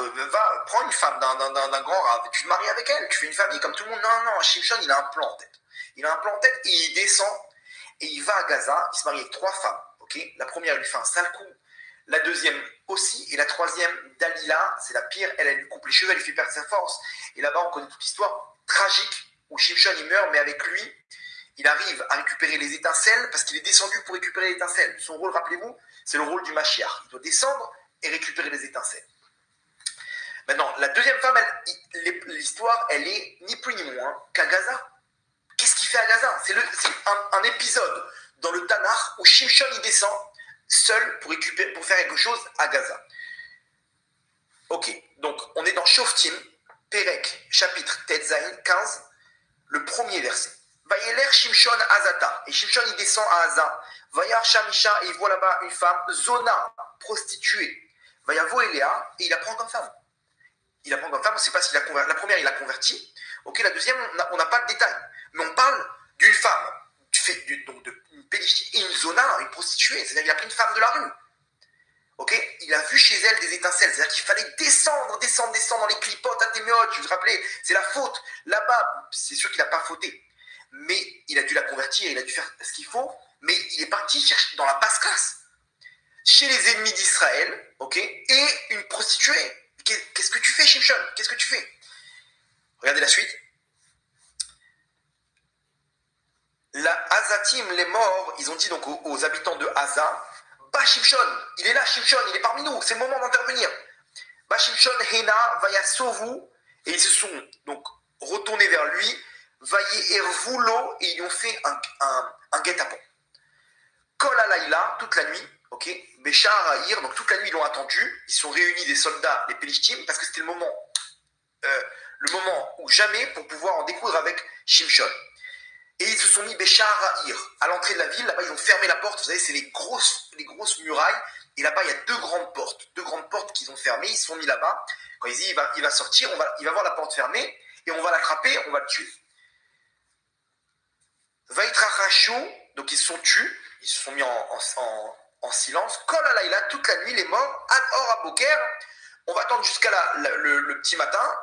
prendre une femme d'un grand rave, tu te maries avec elle, tu fais une famille comme tout le monde. Non, Shimshon, il a un plan en tête. Il a un plan en tête et il descend et il va à Gaza, il se marie avec 3 femmes. Okay, la première, il lui fait un sale coup. La deuxième aussi, et la troisième, Dalila, c'est la pire, elle lui coupe les cheveux, elle lui fait perdre sa force. Et là-bas, on connaît toute l'histoire tragique où Shimshon, il meurt, mais avec lui, il arrive à récupérer les étincelles parce qu'il est descendu pour récupérer les étincelles. Son rôle, rappelez-vous, c'est le rôle du Mashiach. Il doit descendre et récupérer les étincelles. Maintenant, la deuxième femme, l'histoire, elle est ni plus ni moins qu'à Gaza. Qu'est-ce qu'il fait à Gaza? C'est un épisode dans le Tanakh où Shimshon, il descend seul pour faire quelque chose à Gaza. Ok, donc on est dans Shoftim, Perek, chapitre Tetzaïn 15, le premier verset. Vayeler Shimshon Azata. Et Shimshon, il descend à Aza. Vayar Shamisha, et il voit là-bas une femme, Zona, prostituée. Vayavo Eléa, et il la prend comme femme. Il la prend comme femme, on ne sait pas s'il la convertit. La première, il l'a convertie. Ok, la deuxième, on n'a pas de détails. Mais on parle d'une femme, donc d'une Pélishtim, et une Zona, une prostituée. C'est-à-dire qu'il a pris une femme de la rue. Ok, il a vu chez elle des étincelles. C'est-à-dire qu'il fallait descendre dans les clipotes à Téméot. Je vous rappelais, c'est la faute. Là-bas, c'est sûr qu'il n'a pas fauté. Mais il a dû la convertir, il a dû faire ce qu'il faut, mais il est parti chercher dans la basse classe, chez les ennemis d'Israël, ok, et une prostituée. Qu'est-ce que tu fais, Shimshon? Qu'est-ce que tu fais? Regardez la suite. La Azatim, les morts, ils ont dit donc aux habitants de Haza, Bah Shimshon, il est là, Shimshon, il est parmi nous, c'est le moment d'intervenir. Bah Shimshon, Hena, Vaya Sovu, et ils se sont donc retournés vers lui. Vaillé Ervulo, et ils ont fait un guet-apens. Kol Alayla, toute la nuit, ok, Béchar Haïr, donc toute la nuit ils l'ont attendu, ils sont réunis des soldats, les Pélishtim, parce que c'était le moment où jamais pour pouvoir en découdre avec Shimshon. Et ils se sont mis Béchar Haïr, à l'entrée de la ville, là-bas ils ont fermé la porte, vous savez, c'est les grosses murailles Et là-bas, il y a deux grandes portes qu'ils ont fermées. Ils se sont mis là-bas. Quand ils disent il va sortir, il va voir la porte fermée et on va l'attraper, on va le tuer. Vaïtrachachou, donc ils se sont tus, ils se sont mis en silence. Kol alayla, toute la nuit, les morts. Ad or aboker, on va attendre jusqu'à le petit matin.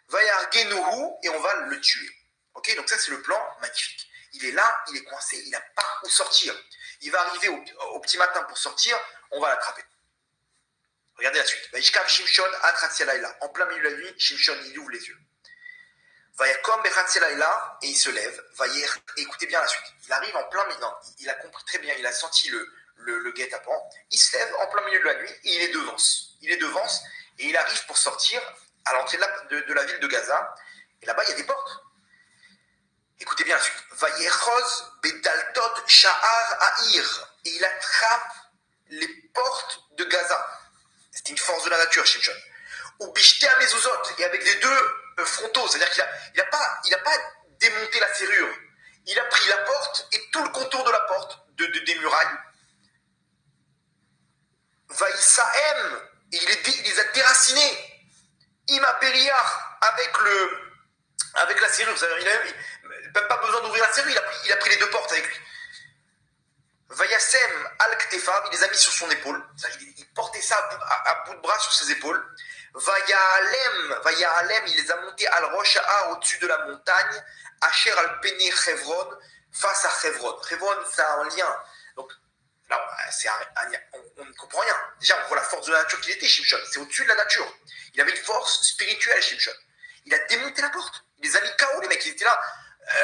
Vayar genuhu, et on va le tuer. Ok, donc ça c'est le plan magnifique. Il est là, il est coincé, il n'a pas où sortir. Il va arriver au petit matin pour sortir, on va l'attraper. Regardez la suite. Vaishkav Shimshon ad, en plein milieu de la nuit, Shimshon il ouvre les yeux. Vayakom bechatzelayla, et il se lève. Écoutez bien la suite. Il arrive en plein milieu. Non, il a compris très bien, il a senti le guet-apens. Il se lève en plein milieu de la nuit et il est devance. Et il arrive pour sortir à l'entrée de la ville de Gaza. Et là-bas, il y a des portes. Écoutez bien la suite. Vayechoz bedaltot sha'ar ha'ir, et il attrape les portes de Gaza. C'était une force de la nature, Shimshon. Ou bishte à mezuzot, et avec les deux frontaux, c'est-à-dire qu'il n'a pas démonté la serrure. Il a pris la porte et tout le contour de la porte, des murailles. Vaïsaem, et il les a déracinés. Ima Beriar, avec la serrure. Il n'a pas besoin d'ouvrir la serrure, il a pris les deux portes avec lui. Vayasem al-Ktefav, il les a mis sur son épaule. Il portait ça à bout de bras sur ses épaules. Vayalem, il les a montés al-Rosha'a, au-dessus de la montagne. Asher al-Pene Chevron, face à Chevron. Chevron, ça a un lien. Donc, là, on ne comprend rien. Déjà, on voit la force de la nature qu'il était, Shimshon. C'est au-dessus de la nature. Il avait une force spirituelle, Shimshon. Il a démonté la porte. Il les a mis KO, les mecs. Ils étaient là.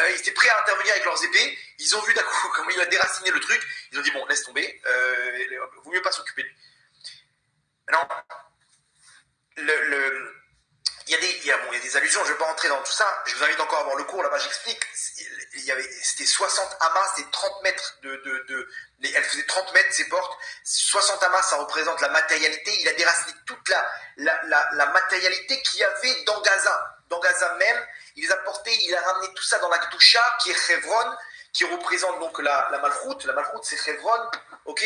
Ils étaient prêts à intervenir avec leurs épées. Ils ont vu d'un coup comment il a déraciné le truc. Ils ont dit, bon, laisse tomber. Vaut mieux pas s'occuper de lui. Maintenant, il y a des allusions. Je ne vais pas rentrer dans tout ça. Je vous invite encore à voir le cours. Là-bas, j'explique. C'était 60 amas et 30 mètres elle faisait 30 mètres, ces portes. 60 amas, ça représente la matérialité. Il a déraciné toute la matérialité qu'il y avait dans Gaza. Dans Gaza même, il les a portés, il a ramené tout ça dans la Gdusha, qui est Hebron, qui représente donc la Malchoute. La Malchoute, c'est Hebron, ok.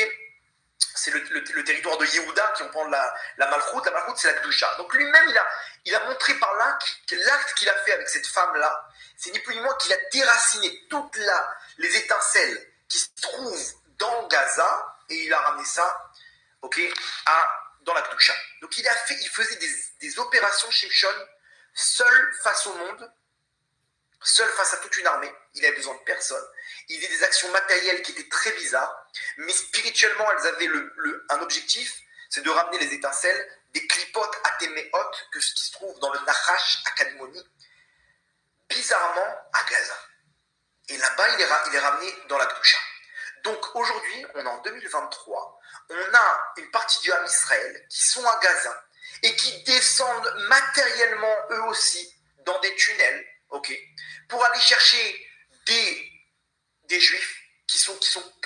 C'est le territoire de Yehuda qui reprend la Malchoute. La Malchoute, c'est la Gdusha. Donc lui-même, il a montré par là que l'acte qu'il a fait avec cette femme-là, c'est ni plus ni moins qu'il a déraciné toutes les étincelles qui se trouvent dans Gaza, et il a ramené ça, ok, dans la Gdusha. Donc il faisait des opérations Shimshon, seul face au monde, seul face à toute une armée. Il avait besoin de personne. Il faisait des actions matérielles qui étaient très bizarres, mais spirituellement, elles avaient un objectif, c'est de ramener les étincelles des clipotes atéméot, qui se trouvent dans le Nachash à Kadmoni, bizarrement à Gaza. Et là-bas, il est ramené dans la Gdusha. Donc aujourd'hui, on est en 2023, on a une partie du Ham Israël qui sont à Gaza et qui descendent matériellement eux aussi dans des tunnels, ok, pour aller chercher des juifs qui sont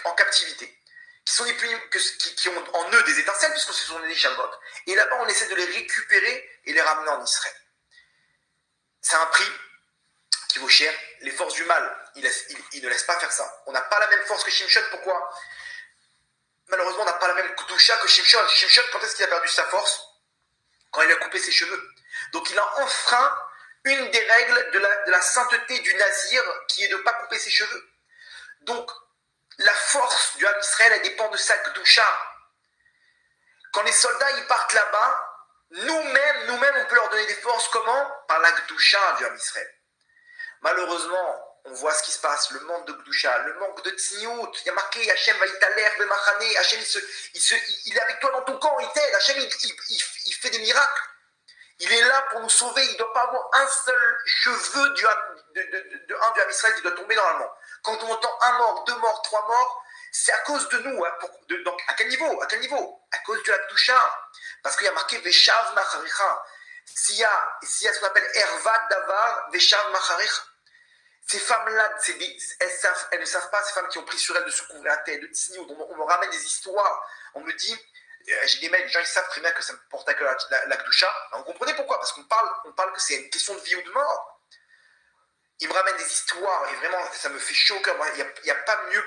en captivité, qui ont en eux des étincelles puisque ce sont des Neshamot. Et là-bas, on essaie de les récupérer et les ramener en Israël. C'est un prix qui vaut cher. Les forces du mal, ils ne laissent pas faire ça. On n'a pas la même force que Shimshon. Pourquoi ? Malheureusement, on n'a pas la même Kedusha que Shimshon. Shimshon, quand est-ce qu'il a perdu sa force ? Quand il a coupé ses cheveux. Donc il a enfreint une des règles de la sainteté du nazir, qui est de ne pas couper ses cheveux. Donc la force du Ham Israël, elle dépend de sa Kedusha. Quand les soldats ils partent là-bas, nous-mêmes, on peut leur donner des forces. Comment ? Par la Kedusha du Ham Israël. Malheureusement, on voit ce qui se passe, le manque de Gdusha, le manque de Tzniout. Il y a marqué Hachem va yitaler b'machane, Hachem il est avec toi dans ton camp, il t'aide, Hachem il fait des miracles. Il est là pour nous sauver, il ne doit pas avoir un seul cheveu du Ham Israël qui doit tomber normalement. Quand on entend un mort, 2 morts, 3 morts, c'est à cause de nous. Donc à quel niveau ? À cause de la Gdusha. Parce qu'il y a marqué Veshav Macharicha. S'il y a ce qu'on appelle Ervat Davar, Veshav Macharicha. Ces femmes-là, elles ne savent pas, ces femmes qui ont pris sur elles de se couvrir la tête, de tsniout. On me ramène des histoires, on me dit, j'ai des mails, les gens ils savent très bien que ça me porte à cœur la Gdusha. Vous comprenez pourquoi ? Parce qu'on parle que c'est une question de vie ou de mort. Ils me ramènent des histoires et vraiment, ça me fait chaud au cœur. Il n'y a pas mieux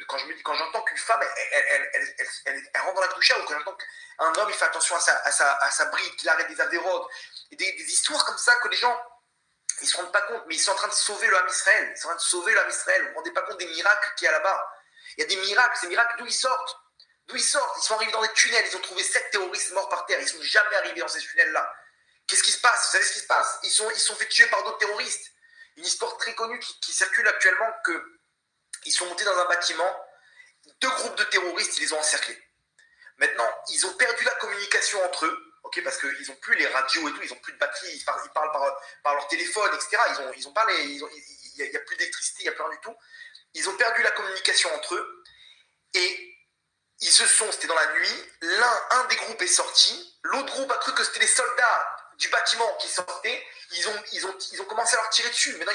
quand j'entends qu'une femme, elle rentre dans la doucha, ou quand j'entends qu'un homme, il fait attention à sa bride, qu'il arrête des avérotes, et des histoires comme ça que les gens, ils ne se rendent pas compte, mais ils sont en train de sauver le Ham Israël. Ils sont en train de sauver le Ham Israël. Vous ne vous rendez pas compte des miracles qu'il y a là-bas. Il y a des miracles, ces miracles, d'où ils sortent? D'où ils sortent? Ils sont arrivés dans des tunnels, ils ont trouvé 7 terroristes morts par terre. Ils ne sont jamais arrivés dans ces tunnels-là. Qu'est-ce qui se passe? Vous savez ce qui se passe? Ils sont fait tuer par d'autres terroristes. Une histoire très connue qui circule actuellement, qu'ils sont montés dans un bâtiment, 2 groupes de terroristes, ils les ont encerclés. Maintenant, ils ont perdu la communication entre eux, okay, parce qu'ils n'ont plus les radios et tout, ils n'ont plus de batterie, ils parlent par leur téléphone, etc. Ils n'y a plus d'électricité, il n'y a plus rien du tout. Ils ont perdu la communication entre eux et c'était dans la nuit, un des groupes est sorti, l'autre groupe a cru que c'était les soldats du bâtiment qui sortaient, ils ont commencé à leur tirer dessus. Maintenant,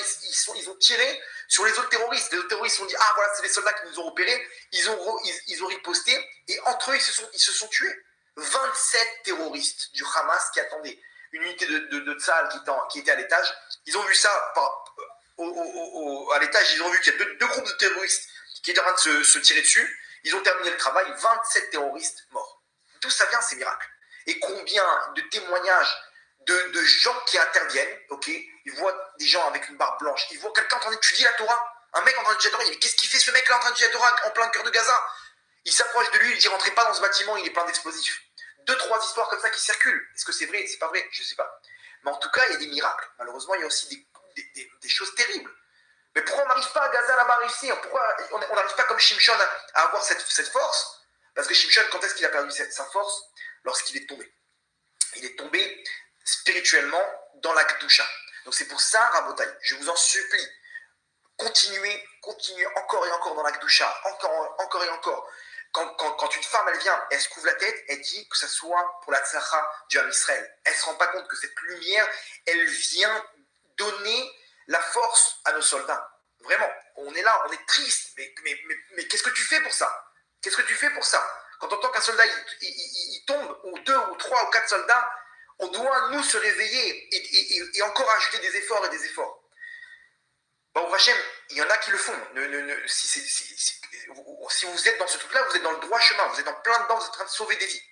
ils ont tiré sur les autres terroristes. Les autres terroristes ont dit, ah voilà, c'est les soldats qui nous ont repérés. Ils ont riposté et entre eux, ils se sont tués. 27 terroristes du Hamas qui attendaient une unité de Tsahal qui était à l'étage. Ils ont vu ça à l'étage, ils ont vu qu'il y a deux groupes de terroristes qui étaient en train de se tirer dessus. Ils ont terminé le travail, 27 terroristes morts. D'où ça vient ces miracles? Et combien de témoignages de gens qui interviennent, ok? Ils voient des gens avec une barbe blanche, ils voient quelqu'un en train d'étudier la Torah, un mec en train d'étudier la Torah, il dit, qu'est-ce qu'il fait ce mec-là en train d'étudier la Torah en plein cœur de Gaza? Il s'approche de lui, il dit, rentrez pas dans ce bâtiment, il est plein d'explosifs. 2-3 histoires comme ça qui circulent. Est-ce que c'est vrai? C'est pas vrai? Je sais pas. Mais en tout cas, il y a des miracles. Malheureusement, il y a aussi des choses terribles. Mais pourquoi on n'arrive pas à Gaza là-bas à réussir? Pourquoi on n'arrive pas comme Shimshon à avoir cette force? Parce que Shimshon, quand est-ce qu'il a perdu sa force? Lorsqu'il est tombé. Il est tombé spirituellement dans la Kedusha. Donc c'est pour ça, Rabotai, je vous en supplie, continuez encore et encore dans la Kedusha, encore et encore. Quand une femme, elle vient, elle se couvre la tête, elle dit que ce soit pour la tzlacha du Ham Israël. Elle ne se rend pas compte que cette lumière, elle vient donner la force à nos soldats. Vraiment, on est là, on est triste, mais qu'est-ce que tu fais pour ça? Qu'est-ce que tu fais pour ça? Quand on entend qu'un soldat il tombe, ou 2 ou 3 ou 4 soldats, on doit, nous, se réveiller et encore ajouter des efforts et des efforts. Bon, au Hachem, il y en a qui le font. Si vous êtes dans ce truc-là, vous êtes dans le droit chemin, vous êtes en plein dedans, vous êtes en train de sauver des vies.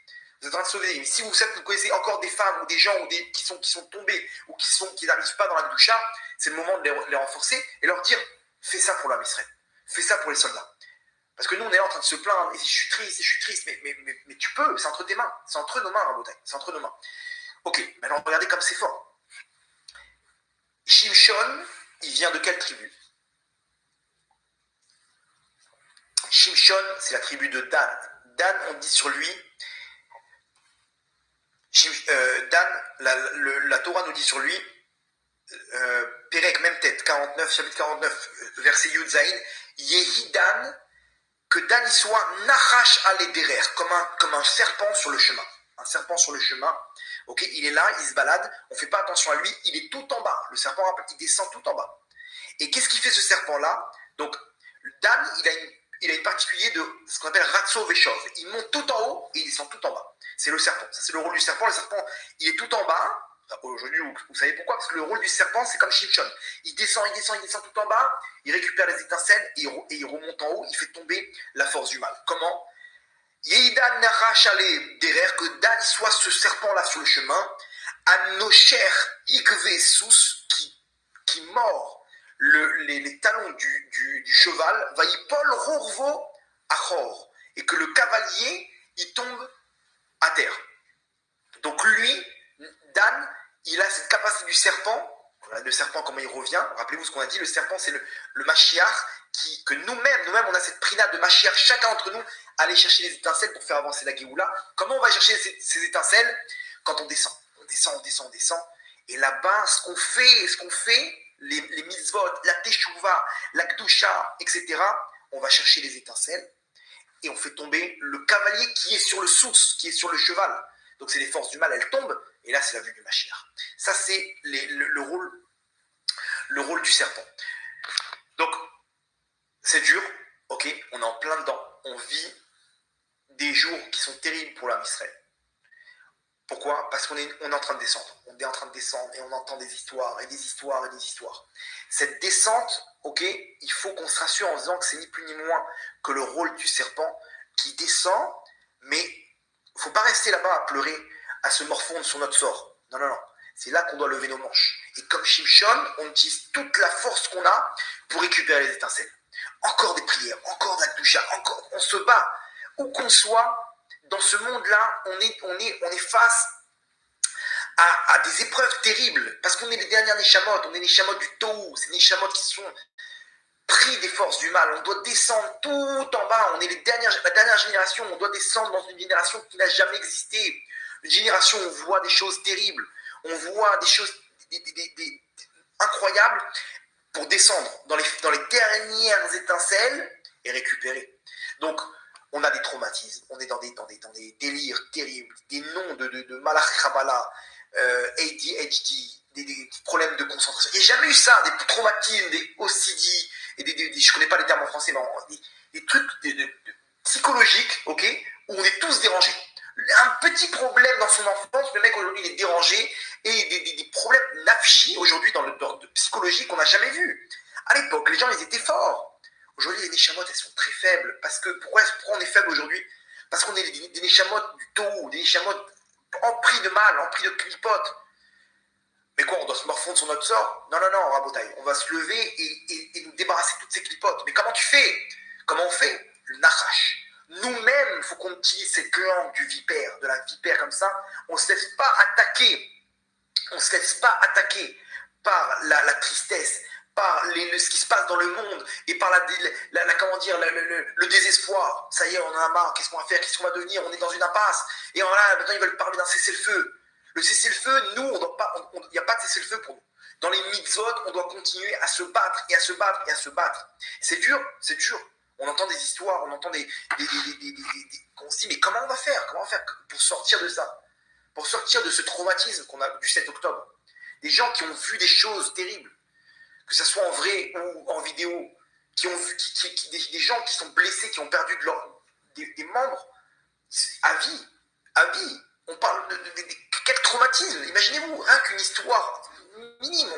Vous êtes en train de sauver des vies. Mais si vous connaissez encore des femmes ou des gens qui sont tombés ou qui n'arrivent pas dans la doucha, c'est le moment de les renforcer et leur dire, fais ça pour l'Am Israël, fais ça pour les soldats. Parce que nous, on est là en train de se plaindre, et je suis triste, mais tu peux, c'est entre tes mains, c'est entre nos mains, Rabotai, c'est entre nos mains. Ok, maintenant regardez comme c'est fort. Shimshon, il vient de quelle tribu? Shimshon, c'est la tribu de Dan. Dan, on dit sur lui, Dan, la Torah nous dit sur lui, Perek, même tête, 49, chapitre 49, verset Yud Zayin, Yehidan, que Dan y soit Nachash al-Ederer, comme un serpent sur le chemin. Un serpent sur le chemin, ok, il est là, il se balade, on ne fait pas attention à lui, il est tout en bas. Le serpent, il descend tout en bas. Et qu'est-ce qu'il fait ce serpent-là? Donc, Dan, il a une particulier de ce qu'on appelle Ratso Veshov. Il monte tout en haut et il descend tout en bas. C'est le serpent. Ça, c'est le rôle du serpent. Le serpent, il est tout en bas. Aujourd'hui, vous savez pourquoi? Parce que le rôle du serpent, c'est comme Shimshon. Il descend tout en bas, il récupère les étincelles et il remonte en haut, il fait tomber la force du mal. Comment? Yehidan Nachash al-Ederer, que Dan soit ce serpent-là sur le chemin, Anosher Ikvesus, qui mord les talons du cheval, va y Paul Rorvo Achor, et que le cavalier il tombe à terre. Donc lui, Dan, il a cette capacité du serpent. Voilà, le serpent, comment il revient. Rappelez-vous ce qu'on a dit, le serpent, c'est le Mashiach, que nous-mêmes, on a cette prina de Mashiach, chacun d'entre nous, aller chercher les étincelles pour faire avancer la Géoula. Comment on va chercher ces étincelles? Quand on descend. On descend. Et là-bas, ce qu'on fait, les mitzvot, la teshuva, la kdusha, etc., on va chercher les étincelles et on fait tomber le cavalier qui est sur le source, qui est sur le cheval. Donc c'est les forces du mal, elles tombent, et là c'est la vue du Mashiach. Ça c'est le rôle du serpent. Donc c'est dur, ok, on est en plein dedans, on vit des jours qui sont terribles pour l'Am Israël. Pourquoi? Parce qu'on est en train de descendre. On est en train de descendre et on entend des histoires et des histoires et des histoires. Cette descente, ok, il faut qu'on se rassure en disant que c'est ni plus ni moins que le rôle du serpent qui descend, mais il ne faut pas rester là-bas à pleurer, à se morfondre sur notre sort. Non, non, non. C'est là qu'on doit lever nos manches. Et comme Shimshon, on utilise toute la force qu'on a pour récupérer les étincelles. Encore des prières, encore de la doucha, encore, on se bat. Où qu'on soit, dans ce monde-là, on est face à des épreuves terribles, parce qu'on est les dernières Neshamot, on est les Neshamot du Tohu, c'est les Neshamot qui sont pris des forces du mal, on doit descendre tout en bas, on est la dernière génération, on doit descendre dans une génération qui n'a jamais existé, une génération où on voit des choses terribles, on voit des choses incroyables, pour descendre dans les dernières étincelles et récupérer. Donc, on a des traumatismes, on est dans des délires terribles, des noms de Malach Kabbalah, ADHD, des problèmes de concentration. Il n'y a jamais eu ça, des traumatismes, des OCD, et je ne connais pas les termes en français, mais des trucs psychologiques, ok, où on est tous dérangés. Un petit problème dans son enfance, le mec aujourd'hui il est dérangé, et des problèmes nafshi aujourd'hui dans le psychologie qu'on n'a jamais vu. À l'époque, les gens ils étaient forts. Aujourd'hui, les neshamot elles sont très faibles. Parce que pourquoi on est faible aujourd'hui? Parce qu'on est des neshamot du Tohu, des neshamot empris de mal, empris de clipotes. Mais quoi, on doit se morfondre sur notre sort? Non, non, non, Rabotaï, on va se lever et nous débarrasser de toutes ces clipotes. Mais comment tu fais? Comment on fait? Le nachash. Nous-mêmes, il faut qu'on utilise cette langue du vipère, de la vipère comme ça. On ne se laisse pas attaquer. On ne se laisse pas attaquer par la tristesse, par ce qui se passe dans le monde et par le désespoir. Ça y est, on en a marre, qu'est-ce qu'on va faire, qu'est-ce qu'on va devenir, on est dans une impasse. Et voilà, maintenant ils veulent parler d'un cessez-le-feu. Le cessez-le-feu, nous, il n'y a pas de cessez-le-feu pour nous. Dans les mitzvot, on doit continuer à se battre et à se battre et à se battre. C'est dur, c'est dur. On entend des histoires, on entend on se dit, mais comment on va faire pour sortir de ça? Pour sortir de ce traumatisme qu'on a du 7 octobre. Des gens qui ont vu des choses terribles, que ce soit en vrai ou en vidéo, des gens qui sont blessés, qui ont perdu des membres à vie. On parle de quel traumatisme. Imaginez-vous, rien qu'une histoire minime,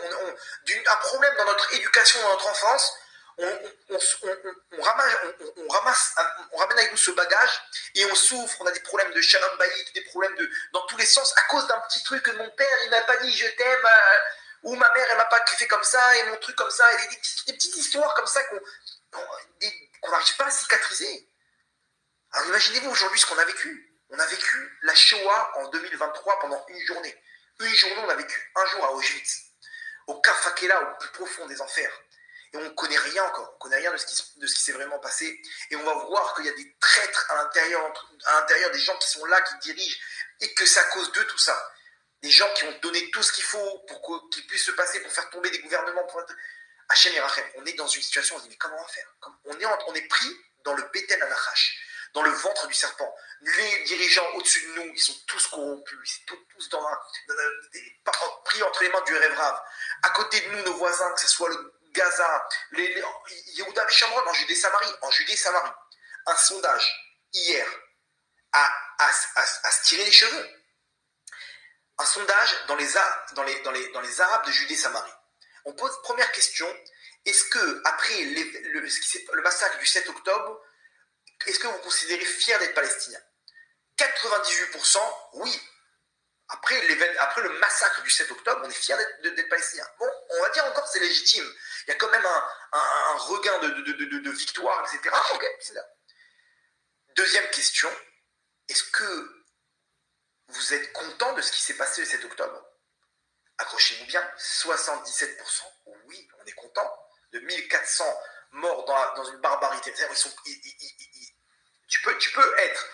un problème dans notre éducation, dans notre enfance, on ramène avec nous ce bagage et on souffre, on a des problèmes de shalom bayit, des problèmes dans tous les sens à cause d'un petit truc que mon père il m'a pas dit je t'aime, ou ma mère elle m'a pas fait comme ça et mon truc comme ça, et des petites histoires comme ça qu'on n'arrive pas à cicatriser. Alors imaginez-vous aujourd'hui ce qu'on a vécu. On a vécu la Shoah en 2023 pendant une journée. Une journée on a vécu, un jour à Auschwitz, au Kafakela, au plus profond des enfers. Et on ne connaît rien encore, on ne connaît rien de ce qui s'est vraiment passé. Et on va voir qu'il y a des traîtres à l'intérieur des gens qui sont là, qui dirigent, et que c'est à cause de tout ça. Des gens qui ont donné tout ce qu'il faut pour qu'il puisse se passer, pour faire tomber des gouvernements. Hachem et Rachem, on est dans une situation, on se dit, mais comment on va faire? On est pris dans le Beten Anachash, dans le ventre du serpent. Les dirigeants au-dessus de nous, ils sont tous corrompus, ils sont tous pris entre les mains du Révrave. À côté de nous, nos voisins, que ce soit le Gaza, Yehuda et Shamron, en Judée-Samarie. Un sondage hier à se tirer les cheveux. Un sondage dans les Arabes de Judée-Samarie. On pose première question, est-ce que après le massacre du 7 octobre, est-ce que vous considérez fier d'être palestinien? 98% oui. Après le massacre du 7 octobre, on est fier d'être palestinien. Bon, on va dire encore que c'est légitime. Il y a quand même un regain de victoire, etc. Ok, c'est là. Deuxième question, est-ce que vous êtes content de ce qui s'est passé le 7 octobre? Accrochez-vous bien, 77%, oui, on est content. De 1400 morts dans une barbarité. Tu peux être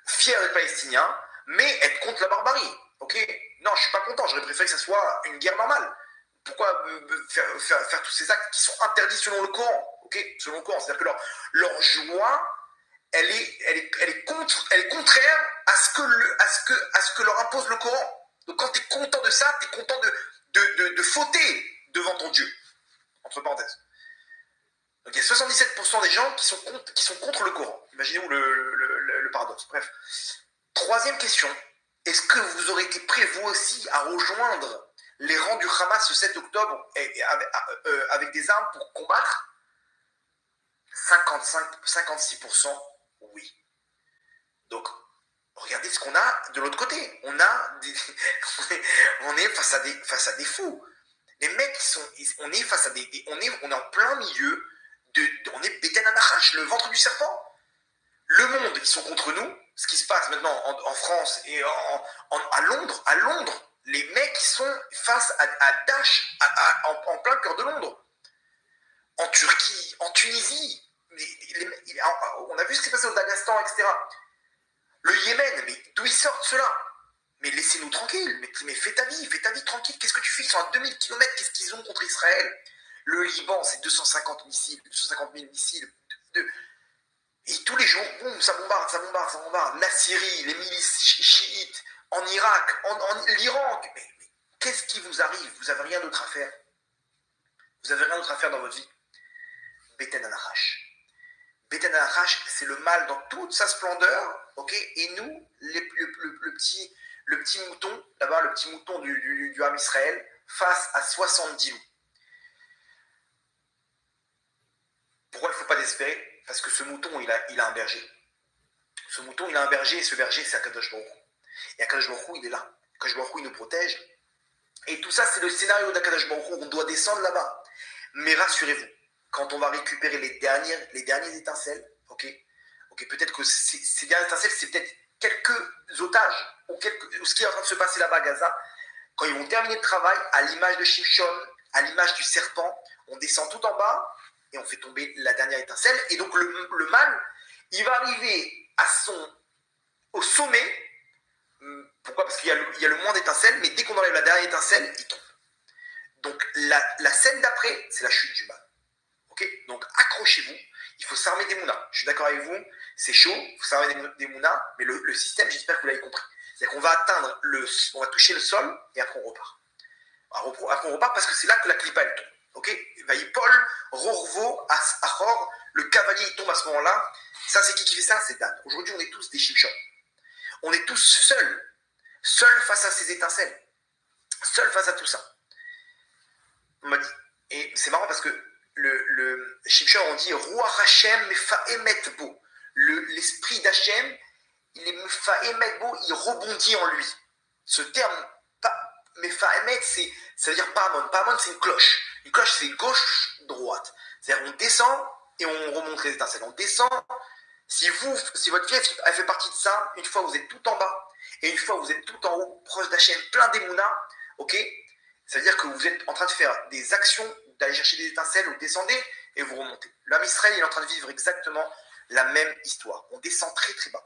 fier d'être palestinien, mais être contre la barbarie. Ok? Non, je ne suis pas content. J'aurais préféré que ça soit une guerre normale. Pourquoi faire tous ces actes qui sont interdits selon le Coran? Ok? Selon le Coran. C'est-à-dire que leur joie, elle est contraire à ce que leur impose le Coran. Donc quand tu es content de ça, tu es content de fauter devant ton Dieu. Entre parenthèses. Donc il y a 77% des gens qui sont contre le Coran. Imaginez-vous le paradoxe. Bref. Troisième question. Est-ce que vous aurez été prêts, vous aussi, à rejoindre les rangs du Hamas ce 7 octobre avec des armes pour combattre? 56%, oui. Donc, regardez ce qu'on a de l'autre côté. On est face à des fous. Les mecs, on est face à on est en plein milieu on est Beten Anachash, le ventre du serpent. Le monde, ils sont contre nous. Ce qui se passe maintenant en France et à Londres, les mecs sont face à Daesh en plein cœur de Londres. En Turquie, en Tunisie, on a vu ce qui s'est passé au Daghestan, etc. Le Yémen, mais d'où ils sortent ceux-là? Mais laissez-nous tranquilles, mais fais ta vie tranquille. Qu'est-ce que tu fais? Ils sont à 2000 km, qu'est-ce qu'ils ont contre Israël? Le Liban, c'est 250 000 missiles. Et tous les jours, boum, ça bombarde. La Syrie, les milices chiites, en Irak, en l'Iran. Mais qu'est-ce qui vous arrive? Vous n'avez rien d'autre à faire. Vous n'avez rien d'autre à faire dans votre vie. Beten Anachash. Beten Anachash, c'est le mal dans toute sa splendeur, ok? Et nous, le petit mouton, là-bas, le petit mouton du Ham Israël, face à 70 loups. Pourquoi il ne faut pas désespérer? Parce que ce mouton, il a un berger. Ce mouton, il a un berger, et ce berger, c'est Akadosh Baruch Hu. Et Akadosh Baruch Hu, il est là. Akadosh Baruch Hu, il nous protège. Et tout ça, c'est le scénario d'Akadosh Baruch Hu. On doit descendre là-bas. Mais rassurez-vous, quand on va récupérer les dernières étincelles, ok, peut-être que ces dernières étincelles, c'est peut-être quelques otages, ou ce qui est en train de se passer là-bas à Gaza, quand ils vont terminer le travail, à l'image de Shimshon, à l'image du serpent, on descend tout en bas, et on fait tomber la dernière étincelle, et donc le mal, il va arriver au sommet. Pourquoi? Parce qu'il y a le moins d'étincelles, mais dès qu'on enlève la dernière étincelle, il tombe. Donc la scène d'après, c'est la chute du mal. Ok? Donc accrochez-vous, il faut s'armer des mounas. Je suis d'accord avec vous, c'est chaud, il faut s'armer des mounas, mais le système, j'espère que vous l'avez compris. C'est-à-dire qu'on va on va toucher le sol, et après on repart. Après on repart parce que c'est là que la clipa elle tombe. Ok? Paul, Rorvo, Achor, le cavalier il tombe à ce moment-là. Ça, c'est qui fait ça? C'est Dan. Aujourd'hui, on est tous des Shimshon. On est tous seuls face à ces étincelles, seuls face à tout ça. On m'a dit, et c'est marrant parce que le Shimshon, on dit Ruach Hashem mefaemet bo. L'esprit d'Hachem, il est mefaemet bo, il rebondit en lui. Ce terme mefaemet, ça veut dire Paramon. Paramon, c'est une cloche. Une cloche, c'est gauche-droite. C'est-à-dire, on descend et on remonte les étincelles. On descend. Si votre vie, elle fait partie de ça, une fois vous êtes tout en bas, et une fois vous êtes tout en haut, proche d'Hachem, plein d'émouna, ok? Ça veut dire que vous êtes en train de faire des actions, d'aller chercher des étincelles, vous descendez et vous remontez. L'homme Israël, il est en train de vivre exactement la même histoire. On descend très très bas.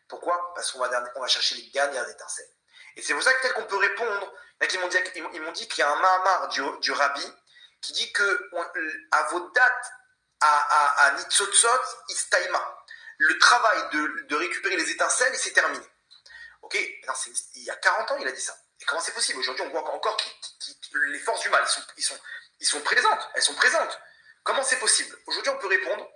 Pourquoi? Parce qu'on va chercher les dernières étincelles. Et c'est pour ça que peut-être qu'on peut répondre. Ils m'ont dit qu'il y a un Mahamar du Rabbi qui dit que à vos dates, à Nitzotzot, Istaima. Le travail de récupérer les étincelles, il s'est terminé. Ok? Il y a 40 ans, il a dit ça. Et comment c'est possible? Aujourd'hui, on voit encore que les forces du mal, ils sont présentes. Elles sont présentes. Comment c'est possible? Aujourd'hui, on peut répondre,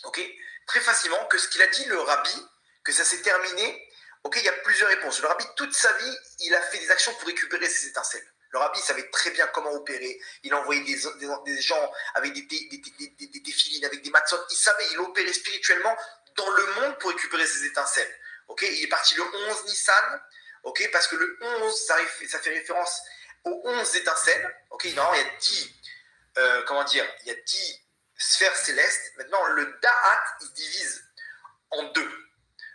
ok, très facilement, que ce qu'il a dit, le Rabbi, que ça s'est terminé. Ok, il y a plusieurs réponses. Le Rabbi, toute sa vie, il a fait des actions pour récupérer ces étincelles. Le Rabbi savait très bien comment opérer. Il envoyait des gens avec des défilines, avec des matzot. Il opérait spirituellement dans le monde pour récupérer ces étincelles. Ok, il est parti le 11 Nissan, ok, parce que le 11, ça fait référence aux 11 étincelles. Ok, non, il y a 10, il y a 10 sphères célestes. Maintenant, le Da'at, il se divise en deux.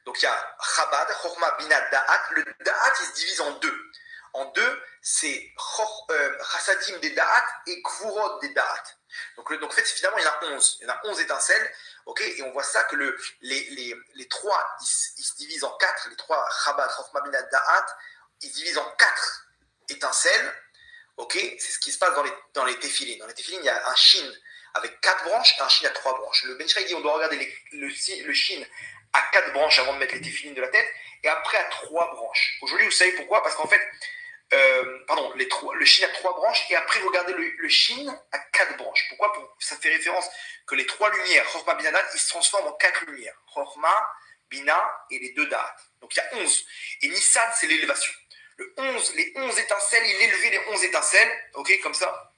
Donc, il y a Chabad, Chorma, Bina, Da'at. Le Da'at, il se divise en deux. En deux, c'est Chassadim des Da'at et Kvurot des Da'at. Donc, en fait, finalement, il y en a 11. Il y en a 11 étincelles. Ok, et on voit ça que les trois, ils se divisent en quatre. Les trois, Chabad, Chorma, Bina, Da'at, ils se divisent en quatre étincelles. Ok, c'est ce qui se passe dans les téphilines. Dans les téphilines, il y a un shin avec 4 branches et un shin à 3 branches. Le Ben Ishraï dit on doit regarder le shin à 4 branches avant de mettre les téphilines de la tête et après à 3 branches. Aujourd'hui, vous savez pourquoi? Parce qu'en fait, le shin à 3 branches et après regardez le shin à 4 branches. Pourquoi? Ça fait référence que les 3 lumières, Chorma, Bina, Da'at, ils se transforment en 4 lumières. Chorma, Bina et les 2 Da'at. Donc il y a 11. Et Nissan, c'est l'élévation. les 11 étincelles, il élevait les 11 étincelles, ok, comme ça.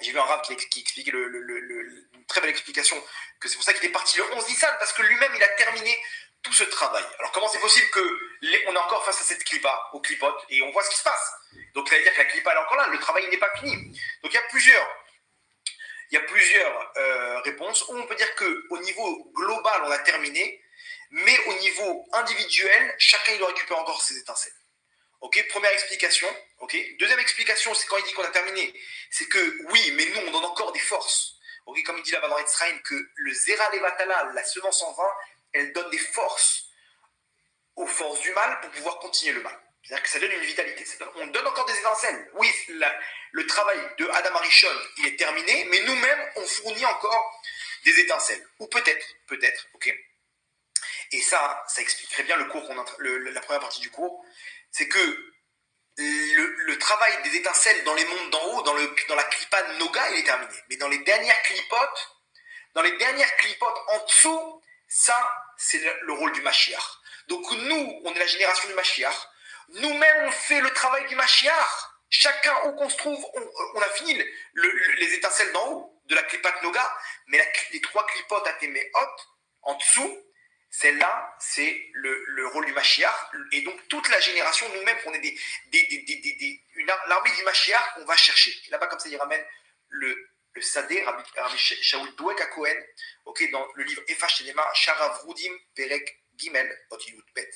J'ai vu un rab qui expliquait une très belle explication, que c'est pour ça qu'il est parti le 11 Nissan, parce que lui-même, il a terminé tout ce travail. Alors comment c'est possible qu'on est encore face à cette clipa, aux clipotes, et on voit ce qui se passe. Donc ça veut dire que la clipa elle est encore là, le travail n'est pas fini. Donc il y a plusieurs réponses, où on peut dire qu'au niveau global, on a terminé, mais au niveau individuel, chacun il doit récupérer encore ses étincelles. Ok, première explication. Ok, deuxième explication, c'est quand il dit qu'on a terminé, c'est que oui, mais nous on donne encore des forces. Ok, comme il dit là-bas dans Etzraïm, que le Zera Levatala, la semence en vin, elle donne des forces aux forces du mal pour pouvoir continuer le mal. C'est-à-dire que ça donne une vitalité. On donne encore des étincelles. Oui, le travail de Adam Arishon, il est terminé, mais nous-mêmes, on fournit encore des étincelles. Ou peut-être, ok. Et ça expliquerait bien le cours la première partie du cours. C'est que le travail des étincelles dans les mondes d'en haut, dans la clipa de Noga, il est terminé. Mais dans les dernières clipotes en dessous, ça, c'est le rôle du Mashiach. Donc nous, on est la génération du Mashiach. Nous-mêmes, on fait le travail du Mashiach. Chacun où qu'on se trouve, on a fini les étincelles d'en haut de la clipa de Noga, mais les 3 clipotes à Téméhot, en dessous, celle-là, c'est le rôle du Mashiach. Et donc, toute la génération, nous-mêmes, on est l'armée du Mashiach qu'on va chercher. Et là-bas, comme ça, il ramène le Sadé, Rabbi Shaul Dwek Cohen, okay, dans le livre Efash Tenema, Sharav Rudim, Perek Gimel, Otiyut Bet.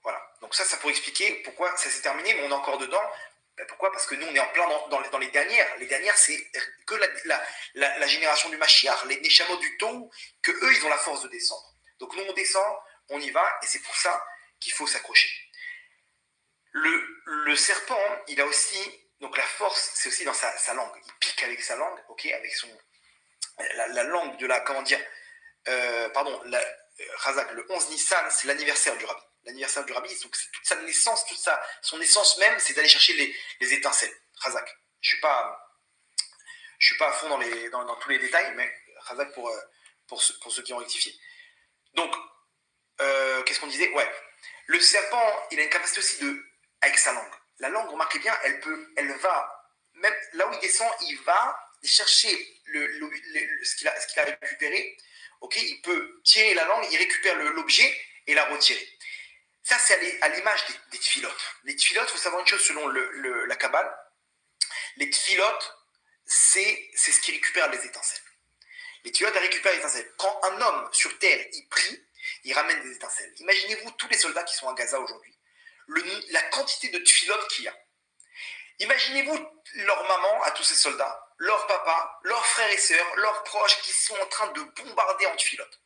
Voilà. Donc ça pour expliquer pourquoi ça s'est terminé, mais on est encore dedans. Pourquoi? Parce que nous, on est en plein dans les dernières. Les dernières, c'est que la génération du Mashiach, les Neshamot du Tohu, que eux, ils ont la force de descendre. Donc nous, on descend, on y va, et c'est pour ça qu'il faut s'accrocher. Le serpent, il a aussi, donc la force, c'est aussi dans sa langue. Il pique avec sa langue, ok, avec la langue de la, comment dire, Razak, le 11 Nissan, c'est l'anniversaire du Rabbi. L'anniversaire du Rabbi, donc c'est toute sa naissance, son essence même, c'est d'aller chercher les étincelles. Razak. Je suis pas à fond dans tous les détails, mais Razak pour ceux qui ont rectifié. Donc, qu'est-ce qu'on disait? Ouais. Le serpent, il a une capacité aussi avec sa langue. La langue, remarquez bien, elle va, même là où il descend, il va chercher ce qu'il a récupéré. Ok, il peut tirer la langue, il récupère l'objet et la retirer. Ça, c'est à l'image des tfilotes. Les tfilotes, il faut savoir une chose selon la Kabbale. Les tfilotes, c'est ce qui récupère les étincelles. Les tfilotes, elles récupèrent les étincelles. Quand un homme sur terre, il prie, il ramène des étincelles. Imaginez-vous tous les soldats qui sont à Gaza aujourd'hui. La quantité de tfilotes qu'il y a. Imaginez-vous leur maman à tous ces soldats, leur papa, leurs frères et sœurs, leurs proches qui sont en train de bombarder en tfilotes.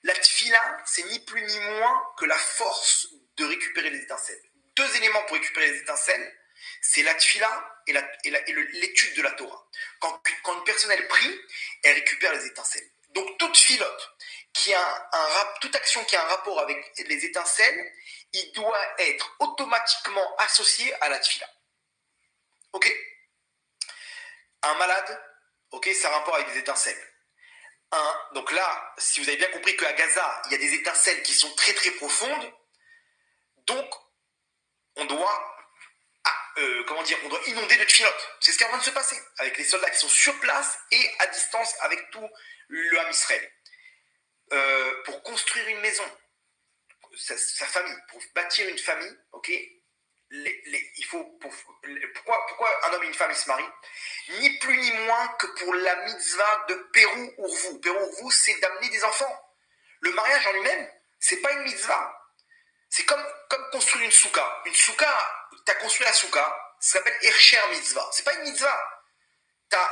La tfila, c'est ni plus ni moins que la force de récupérer les étincelles. 2 éléments pour récupérer les étincelles, c'est la tfila et l'étude de la Torah. Quand une personne elle prie, elle récupère les étincelles. Donc toute filote, toute action qui a un rapport avec les étincelles, il doit être automatiquement associé à la tfila. Ok? Un malade, ok, ça a un rapport avec des étincelles. Donc là, si vous avez bien compris qu'à Gaza, il y a des étincelles qui sont très très profondes, donc on doit inonder de tfilotes. C'est ce qui est en train de se passer avec les soldats qui sont sur place et à distance avec tout le Ham Israël. Pour construire une maison, sa famille, pour bâtir une famille, ok, il faut pourquoi un homme et une femme ils se marient? Ni plus ni moins que pour la mitzvah de Pérou Urvu. Pérou Urvu, c'est d'amener des enfants. Le mariage en lui-même, c'est pas une mitzvah. C'est comme construire une souka. Une souka, tu as construit la souka, ça s'appelle Ersher Mitzvah. C'est pas une mitzvah. T'as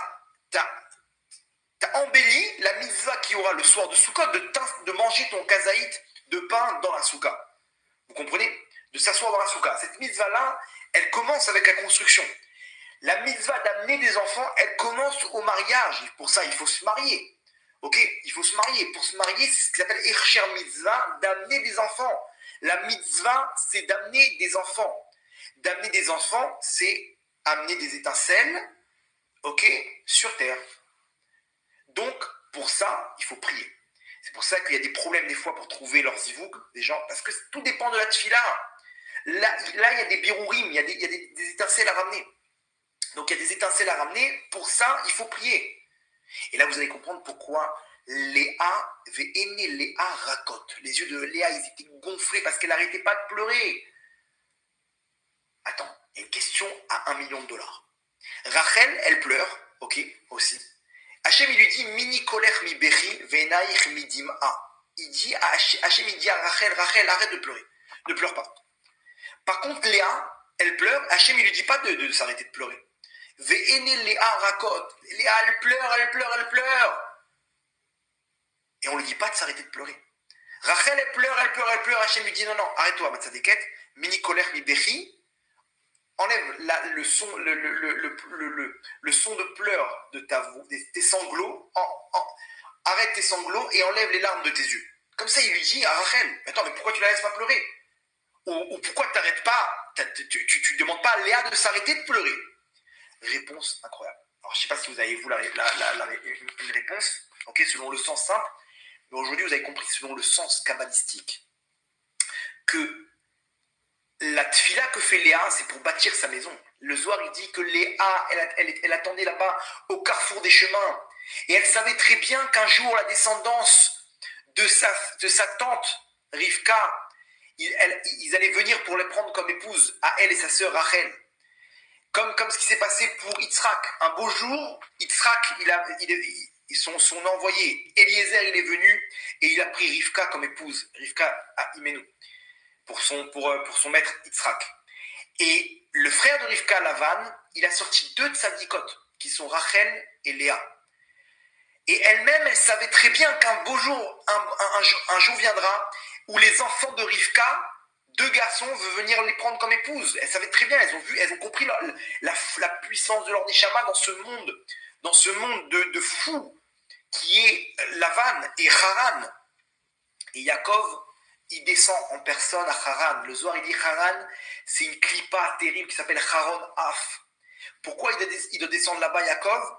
embelli la mitzvah qui aura le soir de Soukot de manger ton kazaït de pain dans la souka. Vous comprenez? De s'asseoir dans la souka. Cette mitzvah-là, elle commence avec la construction. La mitzvah d'amener des enfants, elle commence au mariage. Pour ça, il faut se marier. Ok? Il faut se marier. Pour se marier, c'est ce qui s'appelle Ersher Mitzvah, d'amener des enfants. La mitzvah, c'est d'amener des enfants. D'amener des enfants, c'est amener des étincelles, ok, sur terre. Donc, pour ça, il faut prier. C'est pour ça qu'il y a des problèmes des fois pour trouver leurs zivoug, des gens, parce que tout dépend de la tfila. Là, il y a des birourim, il y a des étincelles à ramener. Donc il y a des étincelles à ramener. Pour ça, il faut prier. Et là, vous allez comprendre pourquoi Léa avait aimé Léa racote. Les yeux de Léa, ils étaient gonflés parce qu'elle n'arrêtait pas de pleurer. Attends, il y a une question à $1 million. Rachel, elle pleure, ok, aussi. Hachem, il lui dit Mini kolech mi bechi venaich mi dim'a. Hachem, il dit à Rachel, Rachel, arrête de pleurer. Ne pleure pas. Par contre, Léa, elle pleure. Hachem, il lui dit pas de s'arrêter de pleurer. Ve'ene Léa racote. Léa, elle pleure. Et on lui dit pas de s'arrêter de pleurer. Rachel, elle pleure. Hachem lui dit non, arrête-toi, Matzadeket. Mini kolech mi bechi. Enlève le son, le son de pleurs de tes sanglots, arrête tes sanglots et enlève les larmes de tes yeux. Comme ça, il lui dit à Rachel, attends, mais pourquoi tu la laisses pas pleurer? Ou pourquoi tu n'arrêtes pas, tu ne demandes pas à Léa de s'arrêter de pleurer? Réponse incroyable. Alors, je ne sais pas si vous avez vous une réponse, okay, selon le sens simple, mais aujourd'hui, vous avez compris selon le sens kabbalistique que la tfila que fait Léa, c'est pour bâtir sa maison. Le Zohar, il dit que Léa, elle attendait là-bas au carrefour des chemins. Et elle savait très bien qu'un jour, la descendance de sa tante, Rivka, ils allaient venir pour les prendre comme épouse, à elle et sa sœur Rachel. Comme ce qui s'est passé pour Yitzhak. Un beau jour, Yitzhak, son envoyé, Eliezer, il est venu et il a pris Rivka comme épouse. Rivka à Imenu. Pour son maître Yitzhak. Et le frère de Rivka, Lavan, il a sorti 2 tzadikot, qui sont Rachel et Léa. Et elle-même, elle savait très bien qu'un beau jour, un jour viendra, où les enfants de Rivka, 2 garçons, veulent venir les prendre comme épouses. Elles savaient très bien, elles ont compris la puissance de leur neshama dans ce monde de fous, qui est Lavan et Haran. Et Yaakov, il descend en personne à Haran. Le Zohar, il dit Haran, c'est une clipa terrible qui s'appelle Haron Af. Pourquoi il doit descendre là-bas, Yaakov?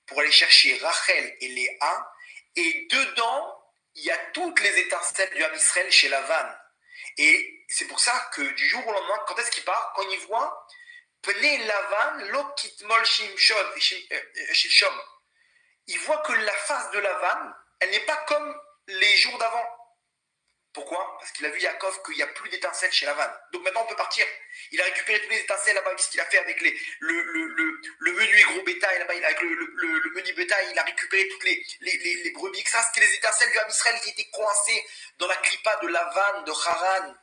Pour aller chercher Rachel et Léa. Et dedans, il y a toutes les étincelles du Ham Israël chez Lavan. Et c'est pour ça que du jour au lendemain, quand est-ce qu'il part? Quand il voit Pnei Lavan, Lokitmol Shimshom. Il voit que la face de Lavan, elle n'est pas comme les jours d'avant. Pourquoi? Parce qu'il a vu Yaakov qu'il n'y a plus d'étincelles chez Lavan. Donc maintenant on peut partir. Il a récupéré toutes les étincelles là-bas, ce qu'il a fait avec le menu et gros bétail là-bas, avec le menu bétail, il a récupéré toutes les brebis. Ça, c'était les étincelles du Ham Israël qui étaient coincées dans la clipa de Lavan, de Haran.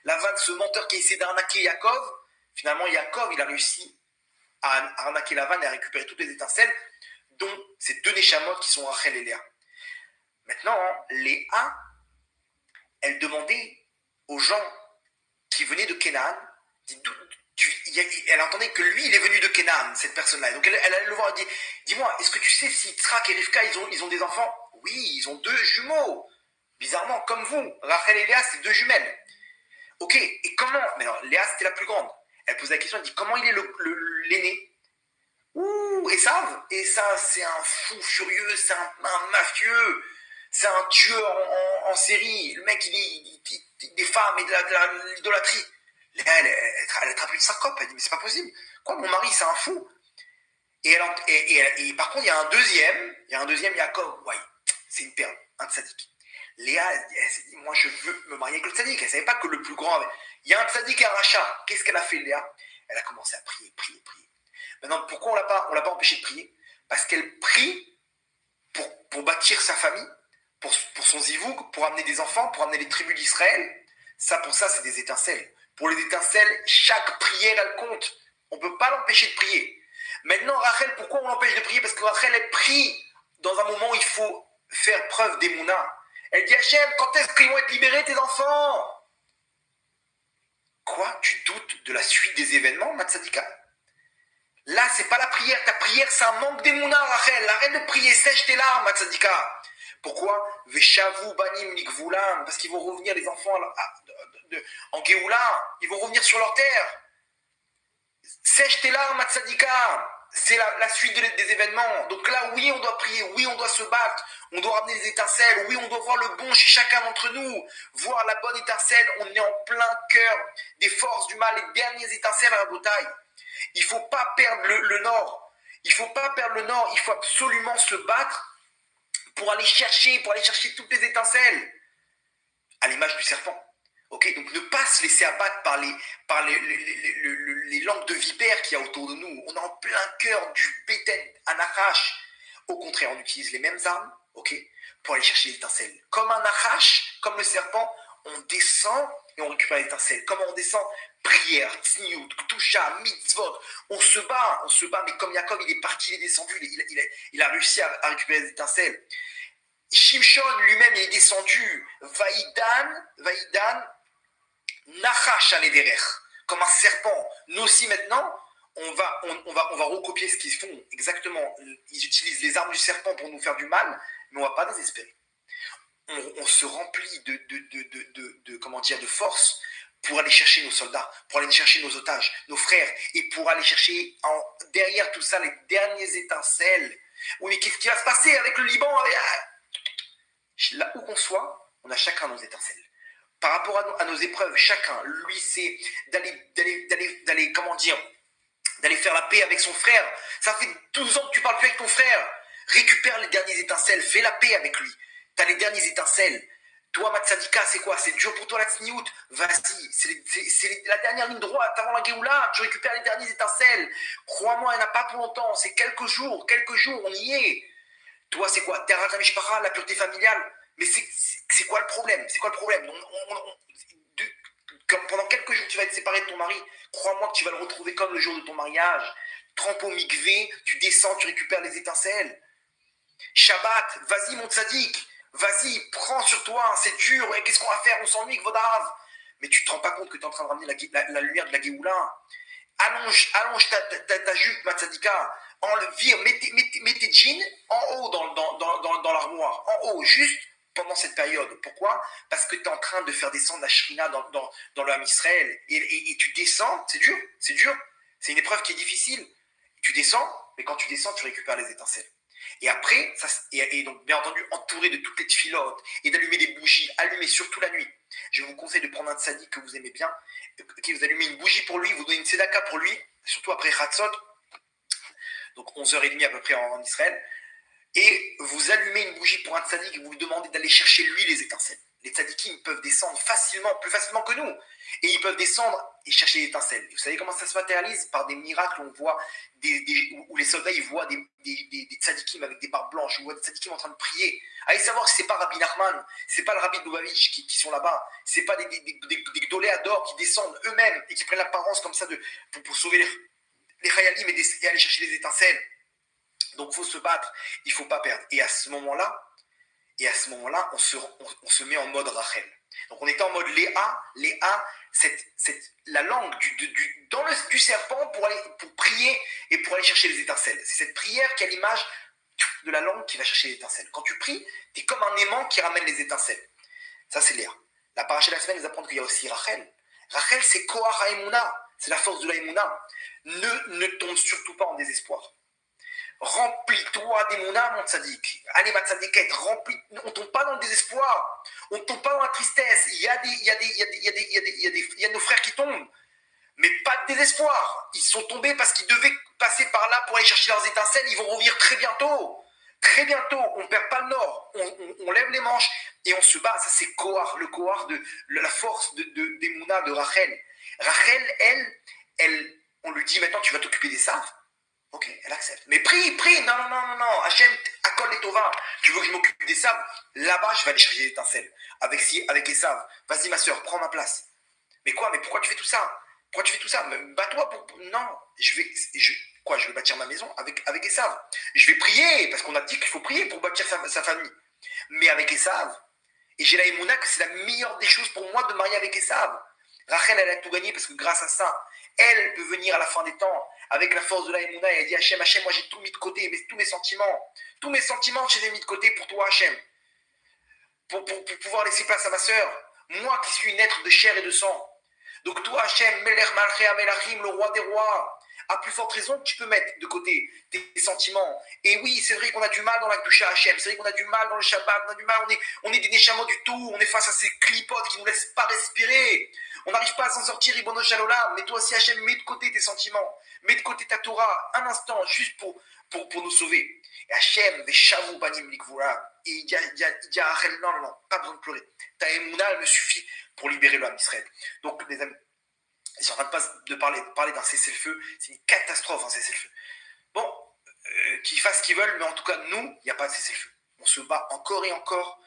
Lavan, ce menteur qui a essayé d'arnaquer Yaakov, finalement Yaakov, il a réussi à arnaquer Lavan et à récupérer toutes les étincelles, dont ces 2 neshamot qui sont Rachel et Léa. Maintenant, Léa, elle demandait aux gens qui venaient de Canaan, elle entendait que lui, il est venu de Canaan, cette personne-là. Donc elle allait le voir et dit, dis-moi, est-ce que tu sais si Yitzhak et Rivka, ils ont des enfants? Oui, ils ont 2 jumeaux. Bizarrement, comme vous. Rachel et Léa, c'est 2 jumelles. Ok, et comment? Mais alors, Léa, c'était la plus grande. Elle pose la question, elle dit, comment il est l'aîné? Ouh, Esav, c'est un fou furieux, c'est un mafieux. C'est un tueur en série. Le mec, il des femmes et de l'idolâtrie. Elle attrape une syncope. Elle dit, mais c'est pas possible. Quoi, mon mari, c'est un fou. Et par contre, il y a un deuxième Yaakov. Ouais, c'est une perle, un tzaddik. Léa, elle s'est dit, moi, je veux me marier avec le tzaddik. Elle savait pas que le plus grand avait. Il y a un tzaddik et un rachat. Qu'est-ce qu'elle a fait, Léa? Elle a commencé à prier. Maintenant, pourquoi on l'a pas empêché de prier? Parce qu'elle prie pour bâtir sa famille, pour son zivouk, pour amener des enfants, pour amener les tribus d'Israël. Pour ça, c'est des étincelles. Pour les étincelles, chaque prière, elle compte. On ne peut pas l'empêcher de prier. Maintenant, Rachel, pourquoi on l'empêche de prier? Parce que Rachel, elle prie dans un moment où il faut faire preuve d'émouna. Elle dit, Hachem, quand est-ce qu'ils vont être libérés, tes enfants? Quoi? Tu doutes de la suite des événements, Matzadika? Là, c'est pas la prière. Ta prière, c'est un manque d'émouna, Rachel. Arrête de prier, sèche tes larmes, Matzadika. Pourquoi? Veshavu banim nikvulam, parce qu'ils vont revenir, les enfants, en Géoula, ils vont revenir sur leur terre. Sèche tes larmes, Matzadika. c'est la suite des événements. Donc là, oui, on doit prier, oui, on doit se battre, on doit ramener les étincelles, oui, on doit voir le bon chez chacun d'entre nous, voir la bonne étincelle. On est en plein cœur des forces du mal, les dernières étincelles à la bataille. Il ne faut pas perdre le nord. Il ne faut pas perdre le nord. Il faut absolument se battre pour aller chercher toutes les étincelles, à l'image du serpent. Okay, donc ne pas se laisser abattre par les langues de vipères qu'il y a autour de nous. On est en plein cœur du béten à Nachash. Au contraire, on utilise les mêmes armes, pour aller chercher les étincelles. Comme un Nachash, comme le serpent, on descend et on récupère les étincelles. Comment on descend? Prière, tzniut, ktusha, mitzvot. On se bat, mais comme Jacob, il est parti, il est descendu, il a réussi à récupérer les étincelles. Shimshon lui-même est descendu, Vaïdan, Nachash Anederech, comme un serpent. Nous aussi maintenant, on va recopier ce qu'ils font exactement. Ils utilisent les armes du serpent pour nous faire du mal, mais on ne va pas désespérer. On se remplit de force pour aller chercher nos soldats, pour aller chercher nos otages, nos frères, et pour aller chercher derrière tout ça les dernières étincelles. Oui, mais qu'est-ce qui va se passer avec le Liban? Là où qu'on soit, on a chacun nos étincelles. Par rapport à nos épreuves, chacun, lui, c'est d'aller faire la paix avec son frère. Ça fait 12 ans que tu ne parles plus avec ton frère. Récupère les dernières étincelles, fais la paix avec lui. Tu as les dernières étincelles. Toi, Matsadika, c'est quoi? C'est dur pour toi la tsniout? Vas-y, c'est la dernière ligne droite avant la Géoula. Tu récupères les dernières étincelles. Crois-moi, il n'y en a pas pour longtemps. C'est quelques jours, on y est. Toi, c'est quoi? Terrat Mishpara, la pureté familiale. Mais c'est quoi le problème? Pendant quelques jours, tu vas être séparé de ton mari. Crois-moi que tu vas le retrouver comme le jour de ton mariage. Trempe au mikvé, tu descends, tu récupères les étincelles. Shabbat, vas-y mon tzaddik. Vas-y, prends sur toi, c'est dur. Et qu'est-ce qu'on va faire? On s'ennuie, Vodarav. Mais tu ne te rends pas compte que tu es en train de ramener la lumière de la Géoula. Allonge ta jupe, ma tzadika. Mets tes jeans en haut dans l'armoire. En haut, juste pendant cette période. Pourquoi? Parce que tu es en train de faire descendre la shrina dans le Ham Israël. Et tu descends, c'est dur. C'est une épreuve qui est difficile. Tu descends, mais quand tu descends, tu récupères les étincelles. Et après, et donc bien entendu, entouré de toutes les tfilotes et d'allumer des bougies, allumer surtout la nuit. Je vous conseille de prendre un tzaddik que vous aimez bien, vous allumez une bougie pour lui, vous donnez une tzedaka pour lui, surtout après Chatzot, donc 11h30 à peu près en Israël, et vous allumez une bougie pour un tzaddik et vous lui demandez d'aller chercher lui les étincelles. Les tzaddikim peuvent descendre plus facilement que nous, et ils peuvent descendre et chercher les étincelles. Vous savez comment ça se matérialise? Par des miracles, on voit où les soldats ils voient des tzaddikim avec des barbes blanches, on voit des tzaddikim en train de prier. Allez savoir que c'est pas Rabbi Nachman, c'est pas le Rabbi de Lubavitch qui sont là-bas, c'est pas des gdolé ador qui descendent eux-mêmes et qui prennent l'apparence comme ça pour sauver les chayalim et aller chercher les étincelles. Donc il faut se battre, il ne faut pas perdre. Et à ce moment-là, on se met en mode Rachel. Donc on était en mode Léa, la langue du serpent pour prier et pour aller chercher les étincelles. C'est cette prière qui a l'image de la langue qui va chercher les étincelles. Quand tu pries, tu es comme un aimant qui ramène les étincelles. Ça, c'est Léa. La paracha de la semaine nous apprend qu'il y a aussi Rachel. Rachel, c'est Koach HaEmuna, c'est la force de la Emuna. Ne tombe surtout pas en désespoir. Remplis-toi d'émouna, mon tzaddik. Allez, ma tzaddiquette, remplis. On ne tombe pas dans le désespoir. On ne tombe pas dans la tristesse. Il y a nos frères qui tombent. Mais pas de désespoir. Ils sont tombés parce qu'ils devaient passer par là pour aller chercher leurs étincelles. Ils vont revenir très bientôt. Très bientôt. On ne perd pas le nord. On lève les manches et on se bat. Ça, c'est le Kohar de la force d'émouna de Rachel. Rachel, elle, on lui dit maintenant, tu vas t'occuper des saves. Ok, elle accepte. Mais prie. Non. Hachem, accorde les Tova. Tu veux que je m'occupe des sables? Là-bas, je vais aller chercher les étincelles. Avec Esav. Vas-y, ma soeur, prends ma place. Mais quoi? Mais pourquoi tu fais tout ça? Bats-toi pour. Non. Je vais bâtir ma maison avec Esav. Je vais prier, parce qu'on a dit qu'il faut prier pour bâtir sa famille. Mais avec Esav. Et j'ai la Emouna que c'est la meilleure des choses pour moi de marier avec Esav. Rachel, elle a tout gagné parce que grâce à ça, elle peut venir à la fin des temps avec la force de la Emouna et elle dit Hachem, moi j'ai tout mis de côté, mais tous mes sentiments, je les ai mis de côté pour toi, Hachem, pour pouvoir laisser place à ma sœur, moi qui suis une être de chair et de sang. Donc toi, Hachem, Melech Malchei Melachim, le roi des rois, À plus forte raison, tu peux mettre de côté tes sentiments. Et oui, c'est vrai qu'on a du mal dans la Kedusha Hachem, c'est vrai qu'on a du mal dans le Shabbat, on a du mal, on est des Neshamot du tout, on est face à ces clipotes qui ne nous laissent pas respirer. On n'arrive pas à s'en sortir, Ribono Shalolam. Mais toi aussi, Hachem, mets de côté tes sentiments, mets de côté ta Torah, un instant, juste pour nous sauver. Et Hachem, Veshavu Banim Likvura. Et il dit à Rachel, non, pas besoin de pleurer. Ta Emouna, elle me suffit pour libérer le Ham Israël. Donc, les amis, ils sont en train de parler d'un cessez-le-feu. C'est une catastrophe, un cessez-le-feu. Bon, qu'ils fassent ce qu'ils veulent, mais en tout cas, nous, il n'y a pas de cessez-le-feu. On se bat encore et encore,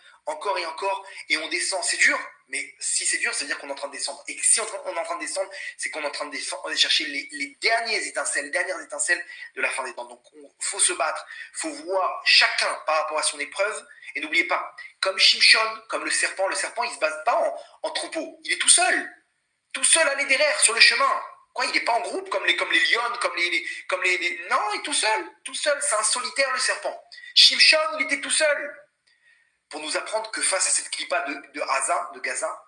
et on descend. C'est dur, mais si c'est dur, c'est-à-dire qu'on est en train de descendre. Et si on est en train de descendre, c'est qu'on est en train de chercher les dernières étincelles de la fin des temps. Donc, il faut se battre, il faut voir chacun par rapport à son épreuve. Et n'oubliez pas, comme Shimshon, comme le serpent, il ne se base pas en troupeau. Il est tout seul aller derrière sur le chemin. Quoi, il n'est pas en groupe comme les lions, comme les... Non, il est tout seul, c'est un solitaire le serpent. Shimshon, il était tout seul. Pour nous apprendre que face à cette clipa de Gaza,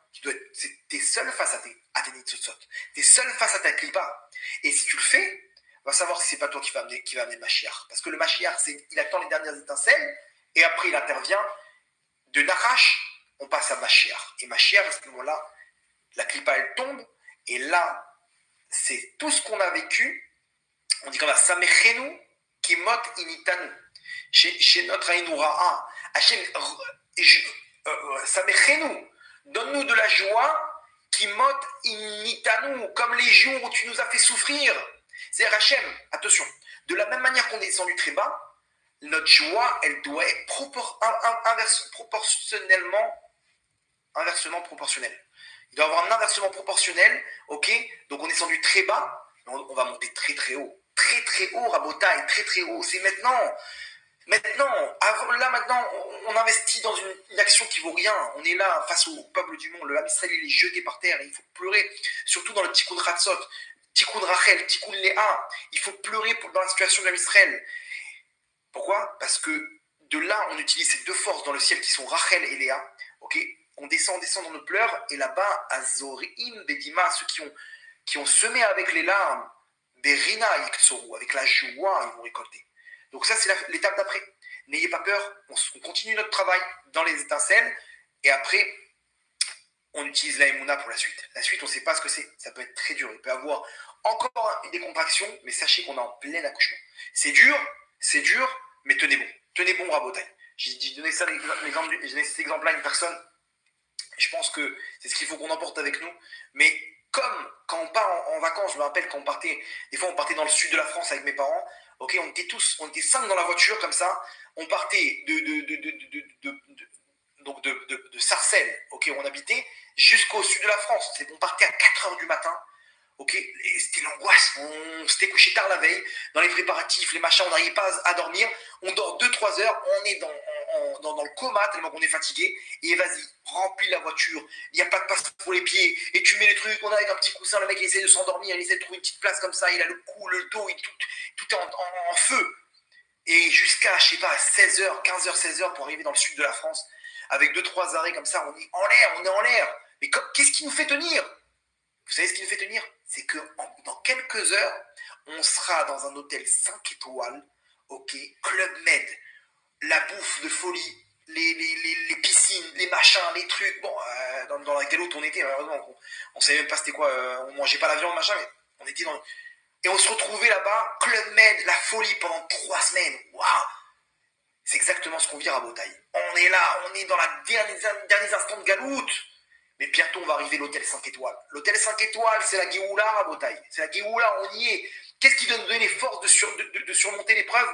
t'es seul face à tes nitzotzot. T'es seul face à ta clipa. Et si tu le fais, on va savoir si c'est pas toi qui va amener le Mashiach. Parce que le Mashiach, il attend les dernières étincelles, et après il intervient. De Nachash, on passe à Mashiach. Et Mashiach, à ce moment-là, la clipa, elle tombe, et là, c'est tout ce qu'on a vécu. On dit comme ça, Samechenu kimot initanu. Chez notre Aïnoura'a, Hachem, Samechenu, donne-nous de la joie, kimot initanu, comme les jours où tu nous as fait souffrir. C'est Hachem, attention, de la même manière qu'on est descendu très bas, notre joie, elle doit être inversement proportionnelle. Il doit y avoir un inversement proportionnel, ok? Donc on est descendu très bas, on va monter très très haut. Très très haut, Rabotaï, très très haut. C'est maintenant, on investit dans une action qui vaut rien. On est là face au peuple du monde. Le Ham Israël, il est jeté par terre. Et il faut pleurer, surtout dans le Tikkun Ratzot, Tikkun Rachel, Tikkun Léa. Il faut pleurer dans la situation de l'Ham Israël. Pourquoi? Parce que de là, on utilise ces deux forces dans le ciel qui sont Rachel et Léa. Ok? On descend dans nos pleurs. Et là-bas, à Zorim, Bedima, ceux qui ont semé avec les larmes, Berina Yiktsoru, avec la joie, ils vont récolter. Donc ça, c'est l'étape d'après. N'ayez pas peur, on continue notre travail dans les étincelles, et après, on utilise la Emouna pour la suite. La suite, on ne sait pas ce que c'est. Ça peut être très dur. Il peut y avoir encore des contractions, mais sachez qu'on est en plein accouchement. C'est dur, mais tenez bon. Tenez bon, Rabotaï. J'ai donné cet exemple-là à une personne. Je pense que c'est ce qu'il faut qu'on emporte avec nous. Mais comme quand on part en vacances, je me rappelle quand des fois on partait dans le sud de la France avec mes parents, ok, on était 5 dans la voiture comme ça, on partait de Sarcelles, ok, où on habitait, jusqu'au sud de la France. On partait à 4h du matin, ok, et c'était l'angoisse, on s'était couché tard la veille, dans les préparatifs, les machins, on n'arrivait pas à dormir, on dort 2-3 heures, on est dans le coma tellement qu'on est fatigué, et vas-y, remplis la voiture, il n'y a pas de passe pour les pieds, et tu mets les trucs, on a avec un petit coussin, le mec il essaie de s'endormir, il essaie de trouver une petite place comme ça, il a le cou, le dos, tout est en feu, et jusqu'à, je sais pas, 16h, 15h, 16h pour arriver dans le sud de la France, avec 2-3 arrêts comme ça, on est en l'air, mais qu'est-ce qui nous fait tenir? Vous savez ce qui nous fait tenir? C'est que dans quelques heures, on sera dans un hôtel 5 étoiles, ok, Club Med, la bouffe de folie, les piscines, les machins, les trucs. Bon, dans la galoute on était, heureusement, on savait même pas c'était quoi, on mangeait pas la viande, machin, mais on était dans... Et on se retrouvait là-bas, Club Med, la folie pendant 3 semaines. Waouh! C'est exactement ce qu'on vit à Rabotaï. On est là, on est dans les derniers instants de galoute. Mais bientôt, on va arriver à l'hôtel 5 étoiles. L'hôtel 5 étoiles, c'est la Géoula à Rabotaï. C'est la Géoula, on y est. Qu'est-ce qui va nous donner les forces de surmonter l'épreuve?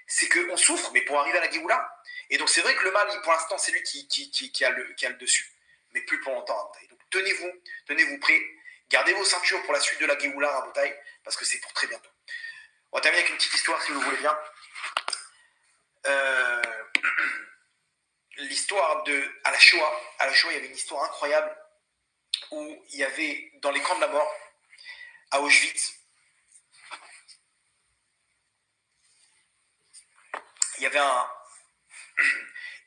C'est qu'on souffre, mais pour arriver à la Géoula. Et donc, c'est vrai que le mal, pour l'instant, c'est lui qui a le dessus. Mais plus pour longtemps à Rabotaï. Donc, tenez-vous prêts. Gardez vos ceintures pour la suite de la Géoula à Rabotaï, parce que c'est pour très bientôt. On va terminer avec une petite histoire, si vous voulez bien. L'histoire à la Shoah. À la Shoah, il y avait une histoire incroyable où il y avait, dans les camps de la mort, à Auschwitz, il y avait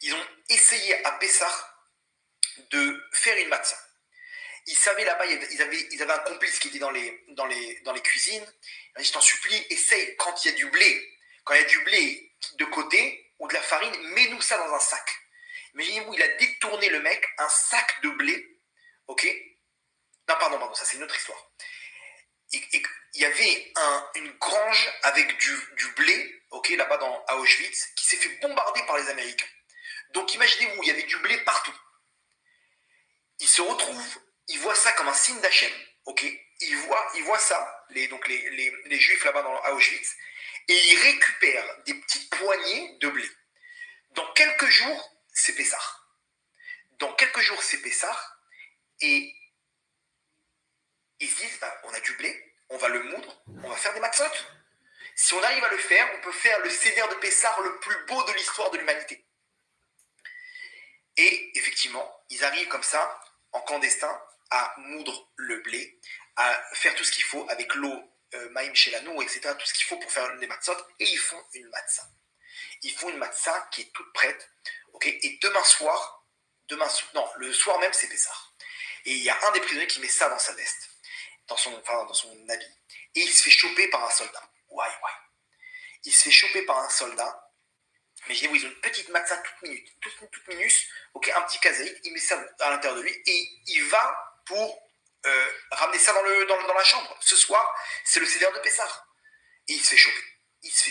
ils ont essayé à Pessah de faire une matzah. Ils savaient là-bas, ils avaient un complice qui était dans les cuisines. Il dit, je t'en supplie, essaye, quand il y a du blé de côté ou de la farine, mets-nous ça dans un sac. Imaginez-vous, il a détourné le mec un sac de blé, ok? Non, pardon, ça c'est une autre histoire. Il y avait une grange avec du blé, ok, là-bas à Auschwitz, qui s'est fait bombarder par les Américains. Donc imaginez-vous, il y avait du blé partout. Il se retrouve, il voit ça comme un signe d'Hachem, ok? Il voit ça, les Juifs là-bas à Auschwitz, et il récupère des petites poignées de blé. Dans quelques jours, c'est Pessah. Et ils se disent, on a du blé, on va le moudre, on va faire des matzot. Si on arrive à le faire, on peut faire le seder de Pessah le plus beau de l'histoire de l'humanité. Et effectivement, ils arrivent comme ça, en clandestin, à moudre le blé, à faire tout ce qu'il faut avec l'eau, maïm shelanou, etc., tout ce qu'il faut pour faire les matzot, et ils font une matzah. Ils font une matzah qui est toute prête, ok, et le soir même, c'est Pessah. Et il y a un des prisonniers qui met ça dans sa veste, dans son habit, et il se fait choper par un soldat. Ouais. Il se fait choper par un soldat. Imaginez-vous, ils ont une petite matzah toute minus, ok, un petit kazaït, il met ça à l'intérieur de lui et il va pour ramener ça dans la chambre. Ce soir, c'est le seder de Pessah. Et il se fait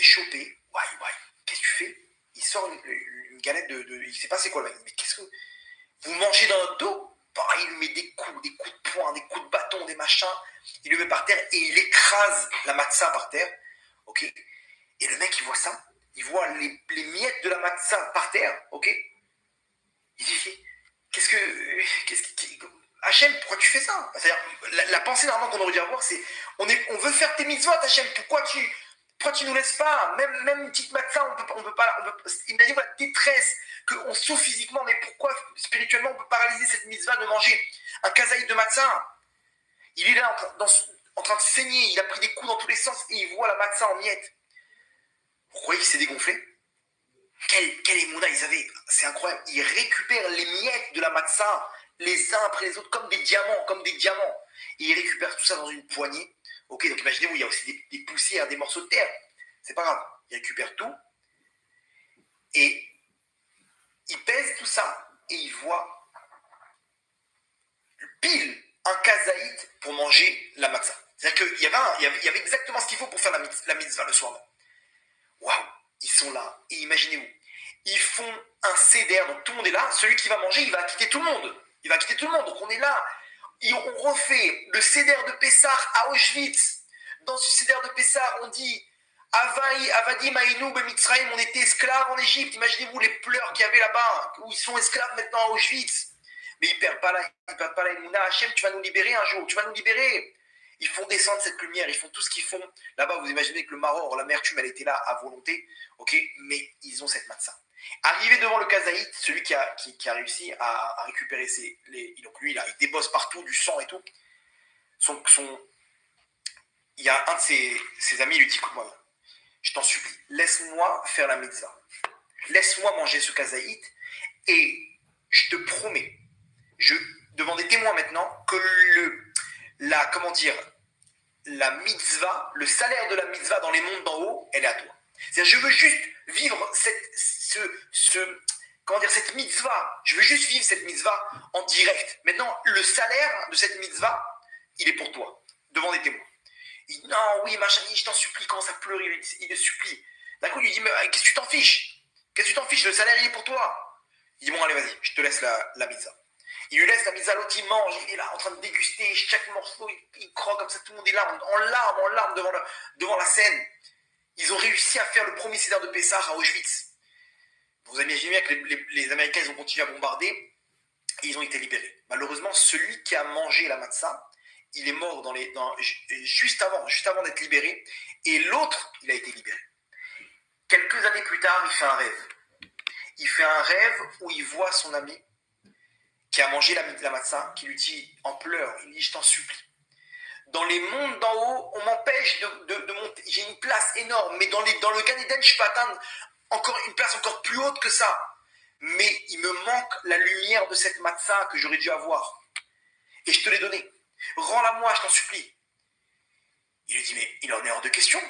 choper. Ouais. Qu'est-ce que tu fais? Il sort une galette il sait pas c'est quoi le mec. Mais qu'est-ce que vous mangez dans notre dos? Pareil, il lui met des coups de poing, des coups de bâton, des machins. Il le met par terre et il écrase la matzah par terre. Ok. Et le mec, il voit ça. Il voit les miettes de la matzah par terre, ok? Il dit, Hachem, pourquoi tu fais ça? C'est-à-dire, la pensée normalement qu'on aurait dû avoir, c'est, on veut faire tes mitzvot, Hachem, pourquoi tu nous laisses pas? Même une petite matzah, on peut pas, imaginez-vous la détresse, qu'on souffre physiquement, mais pourquoi spirituellement on peut paralyser cette mitzvah de manger un kazaïd de matzah? Il est là en train de saigner, il a pris des coups dans tous les sens et il voit la matzah en miettes. Vous croyez qu'il s'est dégonflé? Quel émouna ils avaient, c'est incroyable. Ils récupèrent les miettes de la matzah, les uns après les autres, comme des diamants. Et ils récupèrent tout ça dans une poignée. Ok, donc imaginez-vous, il y a aussi des poussières, des morceaux de terre. C'est pas grave. Ils récupèrent tout. Et ils pèsent tout ça. Et ils voient pile un kazaït pour manger la matzah. C'est-à-dire qu'il y avait exactement ce qu'il faut pour faire la mitzvah le soir même. Waouh, ils sont là. Et imaginez-vous, ils font un seder, donc tout le monde est là. Celui qui va manger, il va quitter tout le monde. Donc on est là. Et on refait le seder de Pessah à Auschwitz. Dans ce seder de Pessah, on dit Avadim Aïnou Bemitzraïm, on était esclaves en Égypte. Imaginez-vous les pleurs qu'il y avait là-bas, où ils sont esclaves maintenant à Auschwitz. Mais ils ne perdent pas la émouna. Hachem, tu vas nous libérer un jour, tu vas nous libérer. Ils font descendre cette lumière, ils font tout ce qu'ils font. Là-bas, vous imaginez que le maror, l'amertume, elle était là à volonté, ok, mais ils ont cette matzah. Arrivé devant le kazaït, celui qui a réussi à récupérer donc lui, là, il débosse partout du sang et tout. Il y a un de ses amis, il lui dit, écoute-moi, je t'en supplie, laisse-moi faire la mitzvah. Laisse-moi manger ce kazaït et je te promets, devant des témoins maintenant, que la mitzvah, le salaire de la mitzvah dans les mondes d'en haut, elle est à toi. C'est-à-dire, je veux juste vivre cette mitzvah. Je veux juste vivre cette mitzvah en direct. Maintenant, le salaire de cette mitzvah, il est pour toi, devant des témoins. Il dit, non, oui, machin, je t'en supplie, commence à pleurer, il le supplie. D'un coup, il lui dit, mais qu'est-ce que tu t'en fiches? Le salaire, il est pour toi. Il dit, bon, allez, vas-y, je te laisse la mitzvah. Il lui laisse la mitzvah, l'autre il mange, il est là en train de déguster chaque morceau, il croque comme ça, tout le monde est là en larmes devant la scène. Ils ont réussi à faire le premier seder de Pessah à Auschwitz. Vous imaginez bien que les Américains, ils ont continué à bombarder et ils ont été libérés. Malheureusement, celui qui a mangé la matzah, il est mort juste avant d'être libéré, et l'autre, il a été libéré. Quelques années plus tard, il fait un rêve. Il fait un rêve où il voit son ami qui a mangé la matzah, qui lui dit en pleurs, il dit, je t'en supplie. Dans les mondes d'en haut, on m'empêche de monter. J'ai une place énorme, mais dans le Gan Eden, je peux atteindre une place encore plus haute que ça. Mais il me manque la lumière de cette matzah que j'aurais dû avoir. et je te l'ai donné. Rends-la-moi, je t'en supplie. Il lui dit, mais il en est hors de question.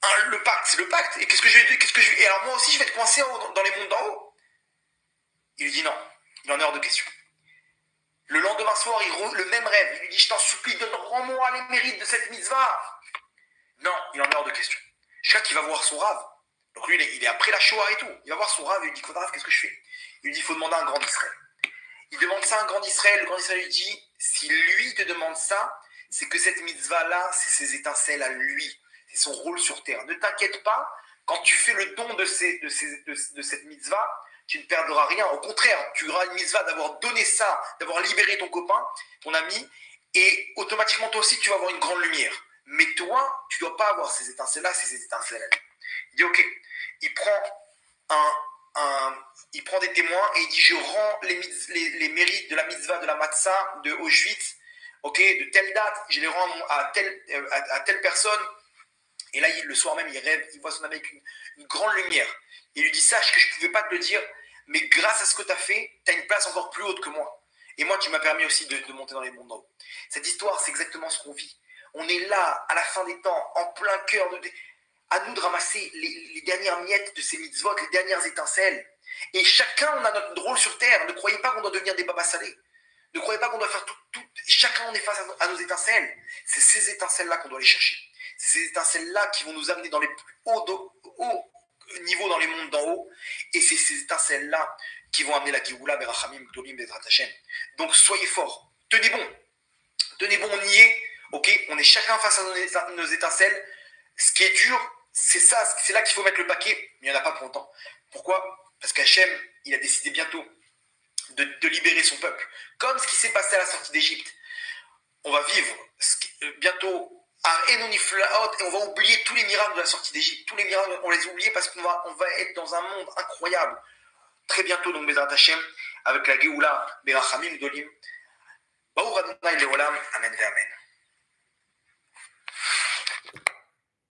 Hein, le pacte, c'est le pacte. Et et alors moi aussi, je vais te coincer dans les mondes d'en haut. Il lui dit non, il en est hors de question. Le lendemain soir, le même rêve. Il lui dit, je t'en supplie, rends-moi les mérites de cette mitzvah. Non, il en est hors de question. Jusqu'à qu'il va voir son rave. Donc lui, il est après la Shoah et tout. Il va voir son rave et il lui dit, Rave, qu'est-ce que je fais? Il lui dit, il faut demander à un grand d'Israël. Il demande ça à un grand d'Israël. Le grand d'Israël lui dit, si lui te demande ça, c'est que cette mitzvah-là, c'est ses étincelles à lui. C'est son rôle sur terre. Ne t'inquiète pas, quand tu fais le don de cette mitzvah, tu ne perdras rien. Au contraire, tu auras une mitzvah d'avoir donné ça, d'avoir libéré ton copain, ton ami, et automatiquement, toi aussi, tu vas avoir une grande lumière. Mais toi, tu ne dois pas avoir ces étincelles-là, c'est ces étincelles. Il dit, ok, il prend des témoins et il dit, je rends les mérites de la mitzvah de la matzah de Auschwitz, ok, de telle date, je les rends à telle personne. Et là, le soir même, il rêve, il voit son ami avec une grande lumière. Il lui dit, sache que je ne pouvais pas te le dire, mais grâce à ce que tu as fait, tu as une place encore plus haute que moi. Et moi, tu m'as permis aussi de monter dans les mondes d'en haut. Cette histoire, c'est exactement ce qu'on vit. On est là, à la fin des temps, en plein cœur à nous de ramasser les dernières miettes de ces mitzvot, les dernières étincelles. Et chacun, on a notre rôle sur terre. Ne croyez pas qu'on doit devenir des babas salés. Ne croyez pas qu'on doit faire tout. Chacun, on est face à nos étincelles. C'est ces étincelles-là qu'on doit aller chercher. C'est ces étincelles-là qui vont nous amener dans les plus hauts niveaux dans les mondes d'en haut. Et c'est ces étincelles-là qui vont amener la Géoula, Berachamim, Gdolim, Bezrat Hashem. Donc soyez forts. Tenez bon. Tenez bon, on y est. Ok, on est chacun face à nos étincelles. Ce qui est dur, c'est ça. C'est là qu'il faut mettre le paquet. Mais il n'y en a pas pour longtemps. Pourquoi? Parce qu'Hachem, il a décidé bientôt de libérer son peuple. Comme ce qui s'est passé à la sortie d'Égypte. On va vivre bientôt et on va oublier tous les miracles de la sortie d'Égypte. Tous les miracles, on les oublie parce qu'on va être dans un monde incroyable. Très bientôt, donc, Bezrat Hashem, avec la Géoula, Berachamim, Dolim. Baruch Adonai Leolam, Amen ve Amen.